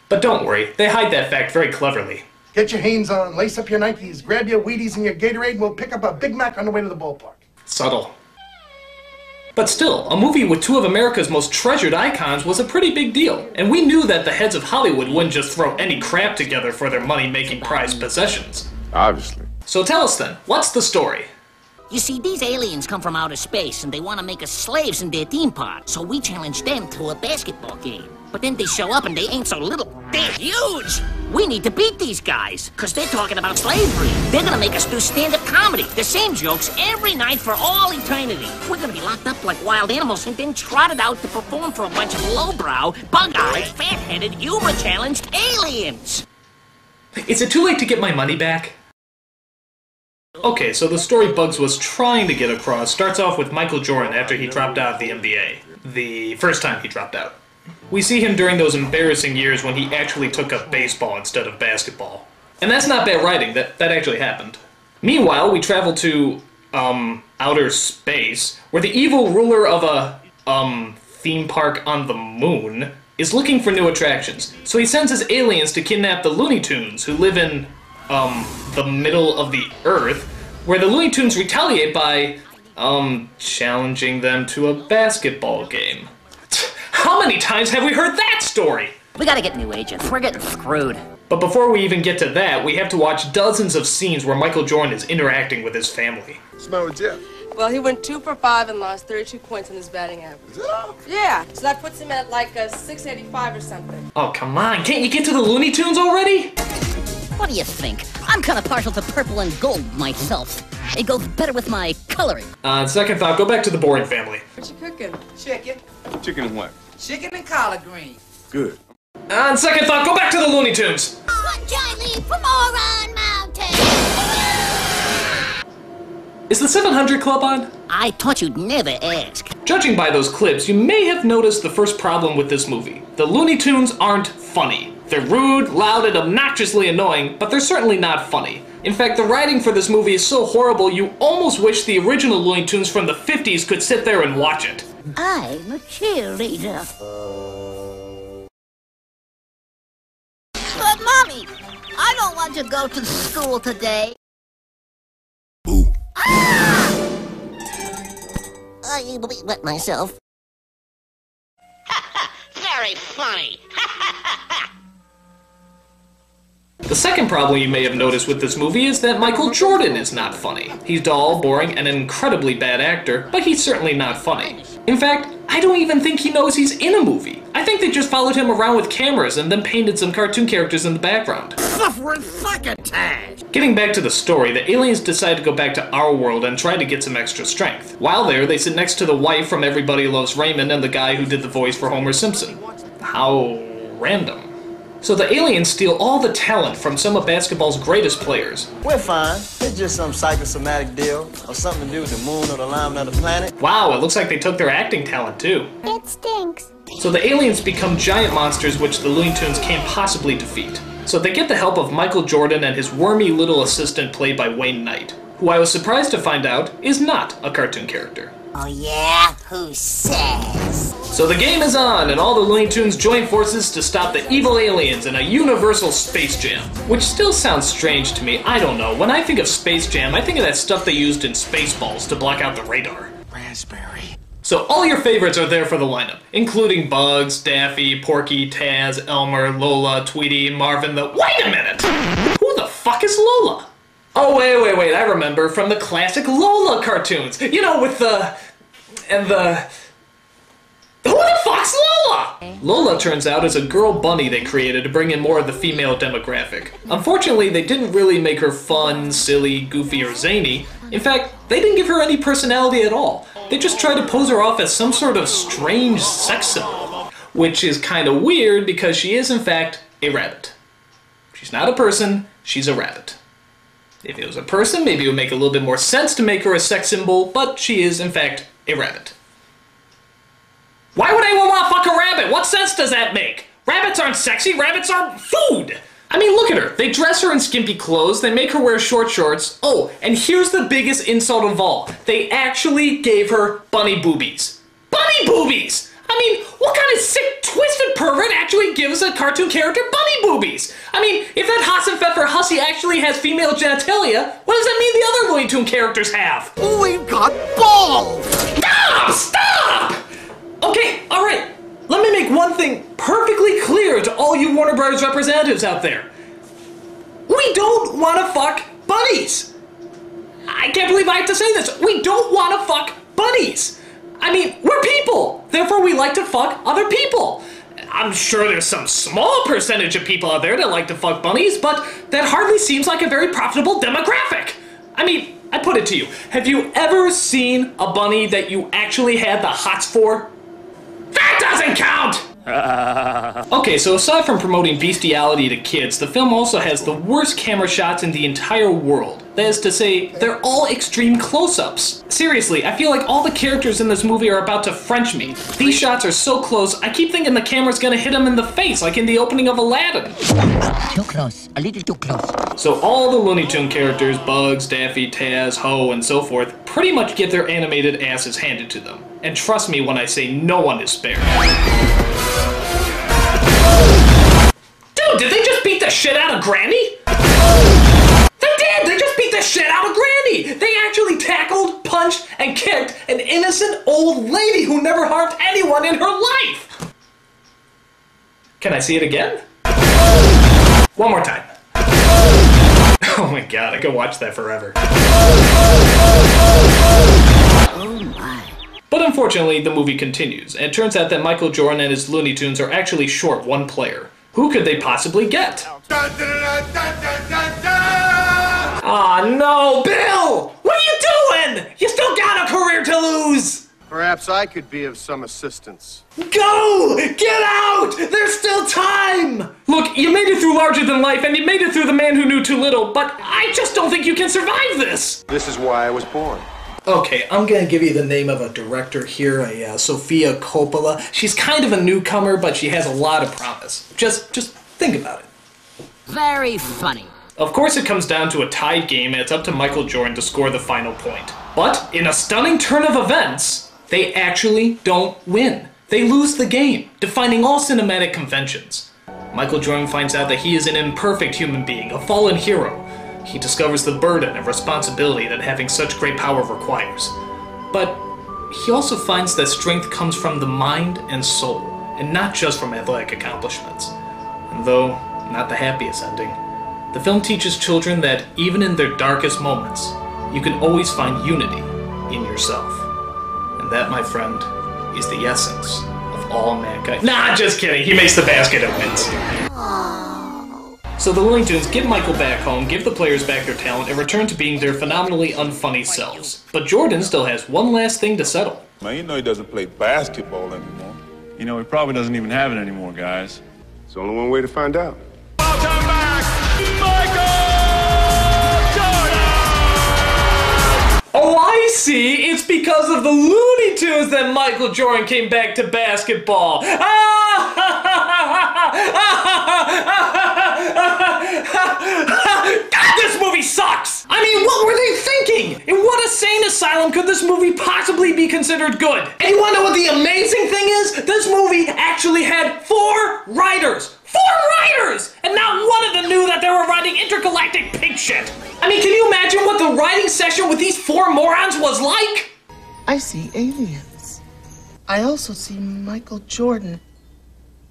But don't worry, they hide that fact very cleverly. Get your Hanes on, lace up your Nikes, grab your Wheaties and your Gatorade, and we'll pick up a Big Mac on the way to the ballpark. Subtle. But still, a movie with two of America's most treasured icons was a pretty big deal, and we knew that the heads of Hollywood wouldn't just throw any crap together for their money-making prized possessions. Obviously. So tell us then, what's the story? You see, these aliens come from outer space and they want to make us slaves in their theme park. So we challenge them to a basketball game. But then they show up and they ain't so little. They're huge! We need to beat these guys, because they're talking about slavery. They're gonna make us do stand-up comedy. The same jokes every night for all eternity. We're gonna be locked up like wild animals and then trotted out to perform for a bunch of lowbrow, bug-eyed, fat-headed, humor-challenged aliens. Is it too late to get my money back? Okay, so the story Bugs was trying to get across starts off with Michael Jordan after he dropped out of the NBA. The first time he dropped out. We see him during those embarrassing years when he actually took up baseball instead of basketball. And that's not bad writing, that actually happened. Meanwhile, we travel to, outer space, where the evil ruler of a, theme park on the moon is looking for new attractions. So he sends his aliens to kidnap the Looney Tunes, who live in, the middle of the Earth, where the Looney Tunes retaliate by, challenging them to a basketball game. How many times have we heard that story? We gotta get new agents. We're getting screwed. But before we even get to that, we have to watch dozens of scenes where Michael Jordan is interacting with his family. Smell with Jeff. Well, he went 2 for 5 and lost 32 points in his batting average. Yeah, so that puts him at like a 685 or something. Oh, come on. Can't you get to the Looney Tunes already? What do you think? I'm kind of partial to purple and gold myself. It goes better with my coloring. Second thought, go back to the boring family. What you cooking? Chicken. Chicken and what? Chicken and collard greens. Good. On second thought, go back to the Looney Tunes. One giant from Oron Mountain. Is the 700 Club on? I thought you'd never ask. Judging by those clips, you may have noticed the first problem with this movie. The Looney Tunes aren't funny. They're rude, loud, and obnoxiously annoying, but they're certainly not funny. In fact, the writing for this movie is so horrible you almost wish the original Looney Tunes from the 50s could sit there and watch it. I'm a cheerleader. But, Mommy, I don't want to go to school today. I wet myself. Very funny. The second problem you may have noticed with this movie is that Michael Jordan is not funny. He's dull, boring, and an incredibly bad actor, but he's certainly not funny. In fact, I don't even think he knows he's in a movie. I think they just followed him around with cameras and then painted some cartoon characters in the background. Suffering succotash! Getting back to the story, the aliens decide to go back to our world and try to get some extra strength. While there, they sit next to the wife from Everybody Loves Raymond and the guy who did the voice for Homer Simpson. How random. So the aliens steal all the talent from some of basketball's greatest players. We're fine. It's just some psychosomatic deal, or something to do with the moon or the alignment of the planet. Wow, it looks like they took their acting talent too. It stinks. So the aliens become giant monsters which the Looney Tunes can't possibly defeat. So they get the help of Michael Jordan and his wormy little assistant played by Wayne Knight, who I was surprised to find out is not a cartoon character. Oh yeah? Who says? So the game is on, and all the Looney Tunes join forces to stop the evil aliens in a universal Space Jam. Which still sounds strange to me, I don't know. When I think of Space Jam, I think of that stuff they used in Spaceballs to block out the radar. Raspberry. So all your favorites are there for the lineup, including Bugs, Daffy, Porky, Taz, Elmer, Lola, Tweety, Marvin the— Wait a minute! Who the fuck is Lola? Oh, wait, I remember, from the classic Lola cartoons. You know, with the— and the— Who the fuck's Lola? Lola turns out is a girl bunny they created to bring in more of the female demographic. Unfortunately, they didn't really make her fun, silly, goofy, or zany. In fact, they didn't give her any personality at all. They just tried to pose her off as some sort of strange sex symbol. Which is kind of weird because she is in fact a rabbit. She's not a person, she's a rabbit. If it was a person, maybe it would make a little bit more sense to make her a sex symbol, but she is in fact a rabbit. Why would anyone want to fuck a rabbit? What sense does that make? Rabbits aren't sexy, rabbits are food! I mean, look at her. They dress her in skimpy clothes, they make her wear short shorts. Oh, and here's the biggest insult of all. They actually gave her bunny boobies. Bunny boobies! I mean, what kind of sick, twisted pervert actually gives a cartoon character bunny boobies? I mean, if that Hassenpfeffer hussy actually has female genitalia, what does that mean the other Looney Tunes characters have? We've got balls! Stop! Stop! Okay, alright. Let me make one thing perfectly clear to all you Warner Brothers representatives out there. We don't want to fuck bunnies. I can't believe I have to say this. We don't want to fuck bunnies. I mean, we're people. Therefore, we like to fuck other people. I'm sure there's some small percentage of people out there that like to fuck bunnies, but that hardly seems like a very profitable demographic. I mean, I put it to you. Have you ever seen a bunny that you actually had the hots for? That doesn't count! Okay, so aside from promoting bestiality to kids, the film also has the worst camera shots in the entire world. That is to say, they're all extreme close-ups. Seriously, I feel like all the characters in this movie are about to French me. These shots are so close, I keep thinking the camera's gonna hit them in the face, like in the opening of Aladdin. Too close, a little too close. So all the Looney Tunes characters, Bugs, Daffy, Taz, Ho, and so forth, pretty much get their animated asses handed to them. And trust me when I say no one is spared. Dude, did they just beat the shit out of Granny? They did! They just beat the shit out of Granny! They actually tackled, punched, and kicked an innocent old lady who never harmed anyone in her life! Can I see it again? One more time. Oh my god, I could watch that forever. Oh my. But unfortunately, the movie continues, and it turns out that Michael Jordan and his Looney Tunes are actually short one player. Who could they possibly get? Aw, no, Bill! What are you doing? You still got a career to lose! Perhaps I could be of some assistance. Go! Get out! There's still time! Look, you made it through Larger Than Life, and you made it through The Man Who Knew Too Little, but I just don't think you can survive this! This is why I was born. Okay, I'm gonna give you the name of a director here, Sofia Coppola. She's kind of a newcomer, but she has a lot of promise. Just think about it. Very funny. Of course it comes down to a tied game, and it's up to Michael Jordan to score the final point. But, in a stunning turn of events, they actually don't win. They lose the game, defying all cinematic conventions. Michael Jordan finds out that he is an imperfect human being, a fallen hero. He discovers the burden and responsibility that having such great power requires. But he also finds that strength comes from the mind and soul, and not just from athletic accomplishments. And though not the happiest ending, the film teaches children that even in their darkest moments, you can always find unity in yourself. And that, my friend, is the essence of all mankind. Nah, just kidding. He makes the basket and wins. So the Looney Tunes get Michael back home, give the players back their talent, and return to being their phenomenally unfunny selves. But Jordan still has one last thing to settle. Man, you know he doesn't play basketball anymore. You know, he probably doesn't even have it anymore, guys. There's only one way to find out. Welcome back, Michael Jordan! Oh, I see! It's because of the Looney Tunes that Michael Jordan came back to basketball! God, this movie sucks! I mean, what were they thinking? In what insane asylum could this movie possibly be considered good? And you wanna know what the amazing thing is? This movie actually had 4 writers! 4 writers! And not one of them knew that they were writing intergalactic pig shit! I mean, can you imagine what the writing session with these 4 morons was like? I see aliens. I also see Michael Jordan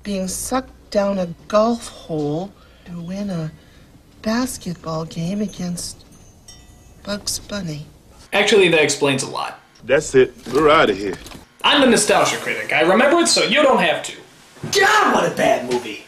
being sucked down a golf hole to win a basketball game against Bugs Bunny. Actually, that explains a lot. That's it. We're out of here. I'm the Nostalgia Critic. I remember it so you don't have to. God, what a bad movie.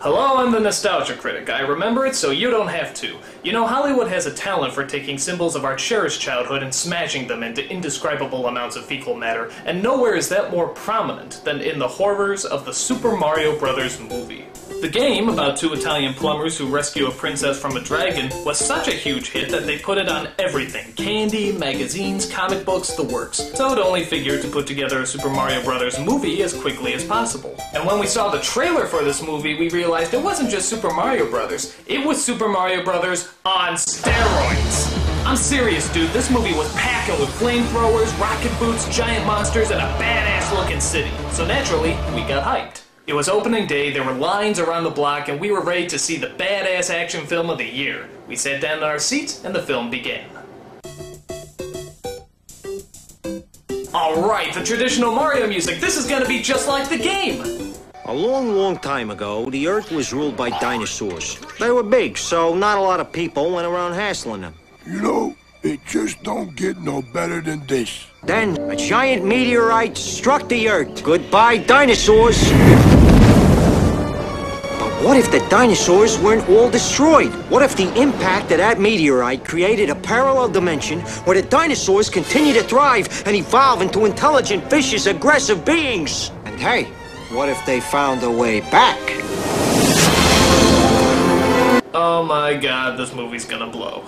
Hello, I'm the Nostalgia Critic. I remember it so you don't have to. You know, Hollywood has a talent for taking symbols of our cherished childhood and smashing them into indescribable amounts of fecal matter, and nowhere is that more prominent than in the horrors of the Super Mario Bros. Movie. The game, about two Italian plumbers who rescue a princess from a dragon, was such a huge hit that they put it on everything. Candy, magazines, comic books, the works. So it only figured to put together a Super Mario Bros. Movie as quickly as possible. And when we saw the trailer for this movie, we realized it wasn't just Super Mario Bros. It was Super Mario Bros. On steroids. I'm serious, dude. This movie was packing with flamethrowers, rocket boots, giant monsters, and a badass-looking city. So naturally, we got hyped. It was opening day, there were lines around the block, and we were ready to see the badass action film of the year. We sat down in our seats, and the film began. Alright, the traditional Mario music. This is gonna be just like the game! A long, long time ago, the Earth was ruled by dinosaurs. They were big, so not a lot of people went around hassling them. You know, it just don't get no better than this. Then, a giant meteorite struck the Earth. Goodbye, dinosaurs! But what if the dinosaurs weren't all destroyed? What if the impact of that meteorite created a parallel dimension where the dinosaurs continue to thrive and evolve into intelligent, vicious, aggressive beings? And hey, what if they found a way back? Oh my god, this movie's gonna blow.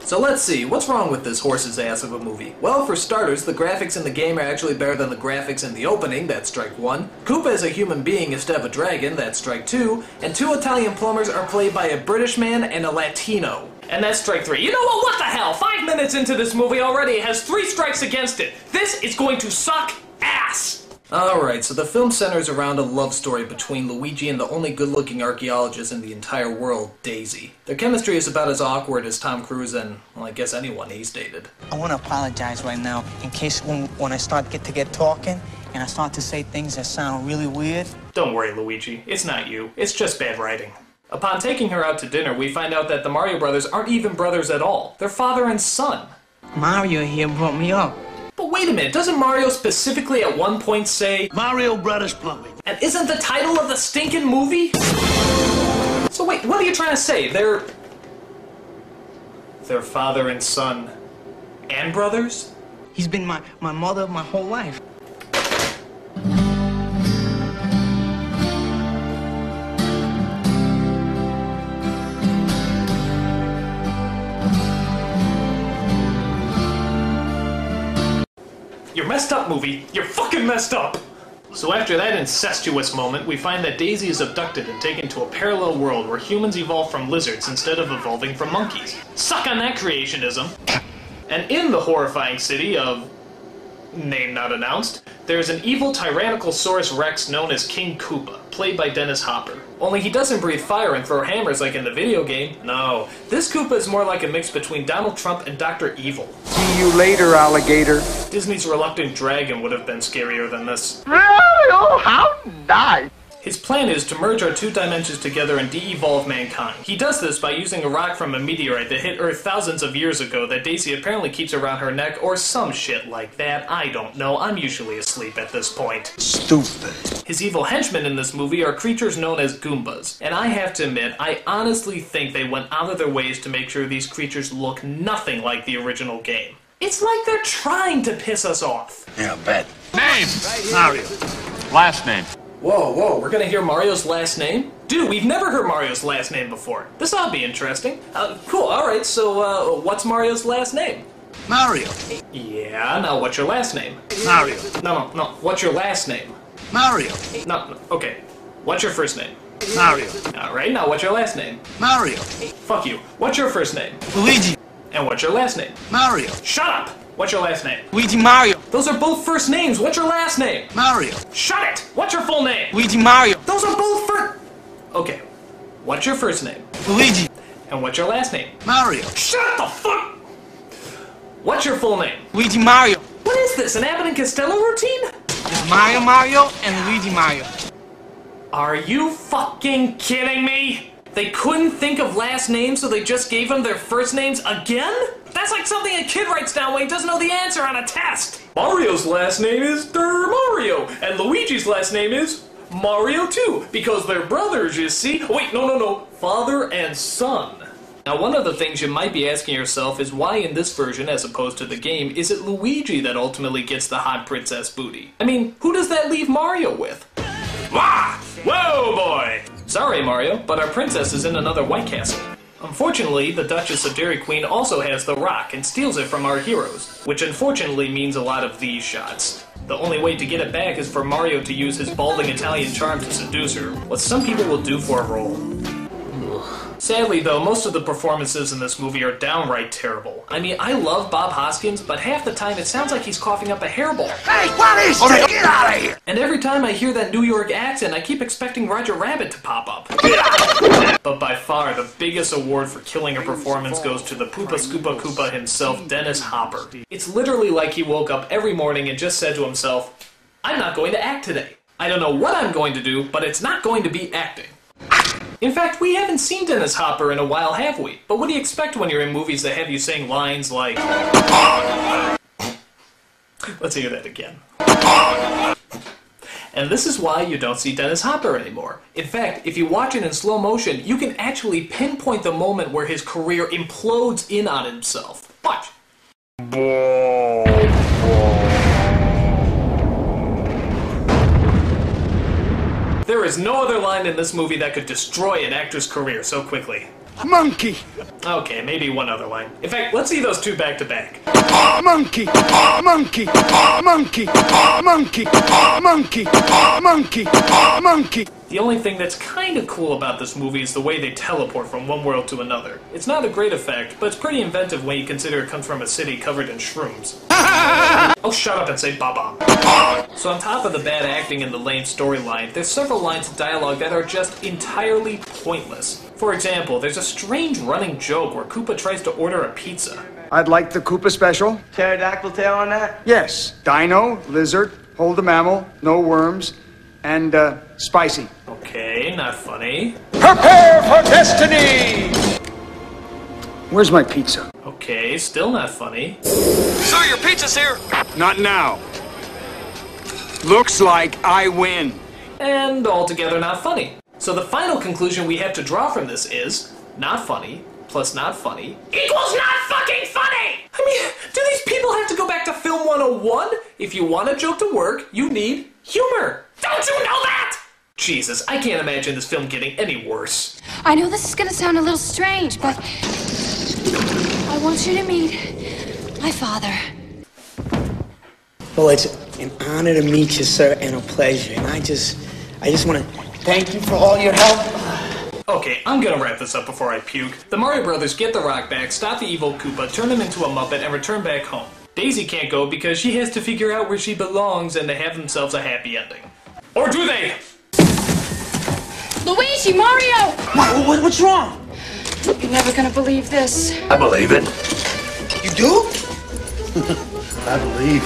So let's see, what's wrong with this horse's ass of a movie? Well, for starters, the graphics in the game are actually better than the graphics in the opening, that's strike one. Koopa as a human being instead of a dragon, that's strike two. And two Italian plumbers are played by a British man and a Latino. And that's strike three. You know what the hell? 5 minutes into this movie already, it has 3 strikes against it. This is going to suck ass! Alright, so the film centers around a love story between Luigi and the only good-looking archaeologist in the entire world, Daisy. Their chemistry is about as awkward as Tom Cruise and, well, I guess anyone he's dated. I want to apologize right now in case when I start to get talking and I start to say things that sound really weird. Don't worry, Luigi. It's not you. It's just bad writing. Upon taking her out to dinner, we find out that the Mario brothers aren't even brothers at all. They're father and son. Mario here brought me up. But wait a minute, doesn't Mario specifically at one point say Mario Brothers Plumbing? And isn't the title of the stinking movie? So wait, what are you trying to say? They're father and son and brothers? He's been my mother my whole life. You're messed up, movie. You're fucking messed up! So after that incestuous moment, we find that Daisy is abducted and taken to a parallel world where humans evolve from lizards instead of evolving from monkeys. Suck on that creationism! And in the horrifying city of... name not announced, there's an evil Tyrannosaurus Rex known as King Koopa, played by Dennis Hopper. Only he doesn't breathe fire and throw hammers like in the video game. No, this Koopa is more like a mix between Donald Trump and Dr. Evil. See you later, alligator. Disney's Reluctant Dragon would have been scarier than this. Oh, how nice! His plan is to merge our 2 dimensions together and de-evolve mankind. He does this by using a rock from a meteorite that hit Earth thousands of years ago that Daisy apparently keeps around her neck or some shit like that. I don't know. I'm usually asleep at this point. Stupid. His evil henchmen in this movie are creatures known as Goombas. And I have to admit, I honestly think they went out of their ways to make sure these creatures look nothing like the original game. It's like they're trying to piss us off. Yeah, bet. Name! Mario. Last name. Whoa, we're gonna hear Mario's last name? Dude, we've never heard Mario's last name before. This ought to be interesting. Cool, alright, so, what's Mario's last name? Mario. Yeah, now what's your last name? Mario. No, what's your last name? Mario. No, okay. What's your first name? Mario. Alright, now what's your last name? Mario. Fuck you. What's your first name? Luigi. And what's your last name? Mario. Shut up! What's your last name? Luigi Mario. Those are both first names. What's your last name? Mario. Shut it! What's your full name? Luigi Mario. Those are both first... Okay. What's your first name? Luigi. And what's your last name? Mario. Shut the fuck... What's your full name? Luigi Mario. What is this, an Abbott and Costello routine? It's Mario and Luigi Mario. Are you fucking kidding me? They couldn't think of last names, so they just gave them their first names again? That's like something a kid writes down when he doesn't know the answer on a test. Mario's last name is Mario, and Luigi's last name is Mario too, because they're brothers, you see. Wait, no. Father and son. Now, one of the things you might be asking yourself is why in this version, as opposed to the game, is it Luigi that ultimately gets the hot princess booty? I mean, who does that leave Mario with? Wah! Whoa, boy! Sorry, Mario, but our princess is in another White Castle. Unfortunately, the Duchess of Dairy Queen also has the rock and steals it from our heroes, which unfortunately means a lot of these shots. The only way to get it back is for Mario to use his balding Italian charm to seduce her, what some people will do for a role. Sadly, though, most of the performances in this movie are downright terrible. I mean, I love Bob Hoskins, but half the time it sounds like he's coughing up a hairball. Hey, what is this? Get out of here! And every time I hear that New York accent, I keep expecting Roger Rabbit to pop up. But by far, the biggest award for killing a performance goes to the Poopa Scoopa Koopa himself, Dennis Hopper. It's literally like he woke up every morning and just said to himself, I'm not going to act today. I don't know what I'm going to do, but it's not going to be acting. In fact, we haven't seen Dennis Hopper in a while, have we? But what do you expect when you're in movies that have you saying lines like... Let's hear that again. And this is why you don't see Dennis Hopper anymore. In fact, if you watch it in slow motion, you can actually pinpoint the moment where his career implodes in on himself. Watch. There is no other line in this movie that could destroy an actor's career so quickly. Monkey! Okay, maybe one other line. In fact, let's see those two back to back. Monkey! Monkey! Monkey! Monkey! Monkey! Monkey! Monkey! The only thing that's kind of cool about this movie is the way they teleport from one world to another. It's not a great effect, but it's pretty inventive when you consider it comes from a city covered in shrooms. Oh, shut up and say Baba. So on top of the bad acting and the lame storyline, there's several lines of dialogue that are just entirely pointless. For example, there's a strange running joke where Koopa tries to order a pizza. I'd like the Koopa special. Pterodactyl tail on that? Yes. Dino, lizard, hold a mammal, no worms, and, spicy. Okay, not funny. Prepare for destiny! Where's my pizza? Okay, still not funny. Sir, your pizza's here! Not now. Looks like I win. And altogether not funny. So the final conclusion we have to draw from this is, not funny plus not funny equals not fucking funny! I mean, do these people have to go back to Film 101? If you want a joke to work, you need humor. Don't you know that? Jesus, I can't imagine this film getting any worse. I know this is gonna sound a little strange, but I want you to meet my father. Well, it's an honor to meet you, sir, and a pleasure. And I just want to thank you for all your help. Okay, I'm gonna wrap this up before I puke. The Mario Brothers get the rock back, stop the evil Koopa, turn him into a Muppet, and return back home. Daisy can't go because she has to figure out where she belongs and they have themselves a happy ending. Or do they? Luigi, Mario! What's wrong? You're never gonna believe this. I believe it. You do? I believe.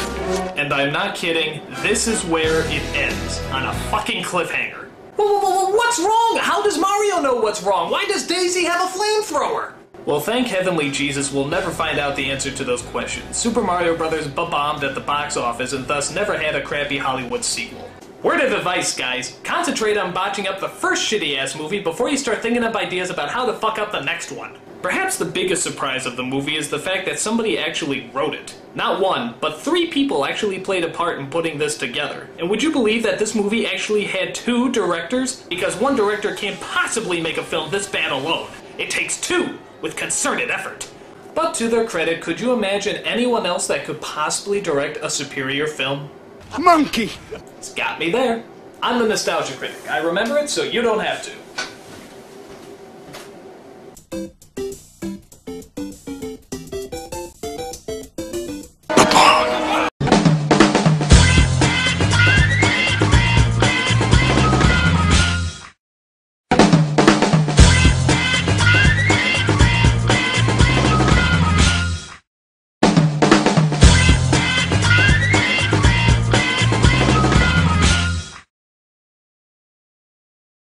And I'm not kidding, this is where it ends, on a fucking cliffhanger. What's wrong? How does Mario know what's wrong? Why does Daisy have a flamethrower? Well, thank Heavenly Jesus, we'll never find out the answer to those questions. Super Mario Bros. Bombed at the box office and thus never had a crappy Hollywood sequel. Word of advice, guys. Concentrate on botching up the first shitty-ass movie before you start thinking up ideas about how to fuck up the next one. Perhaps the biggest surprise of the movie is the fact that somebody actually wrote it. Not one, but 3 people actually played a part in putting this together. And would you believe that this movie actually had 2 directors? Because one director can't possibly make a film this bad alone. It takes 2, with concerted effort. But to their credit, could you imagine anyone else that could possibly direct a superior film? Monkey! It's got me there. I'm the Nostalgia Critic. I remember it so you don't have to.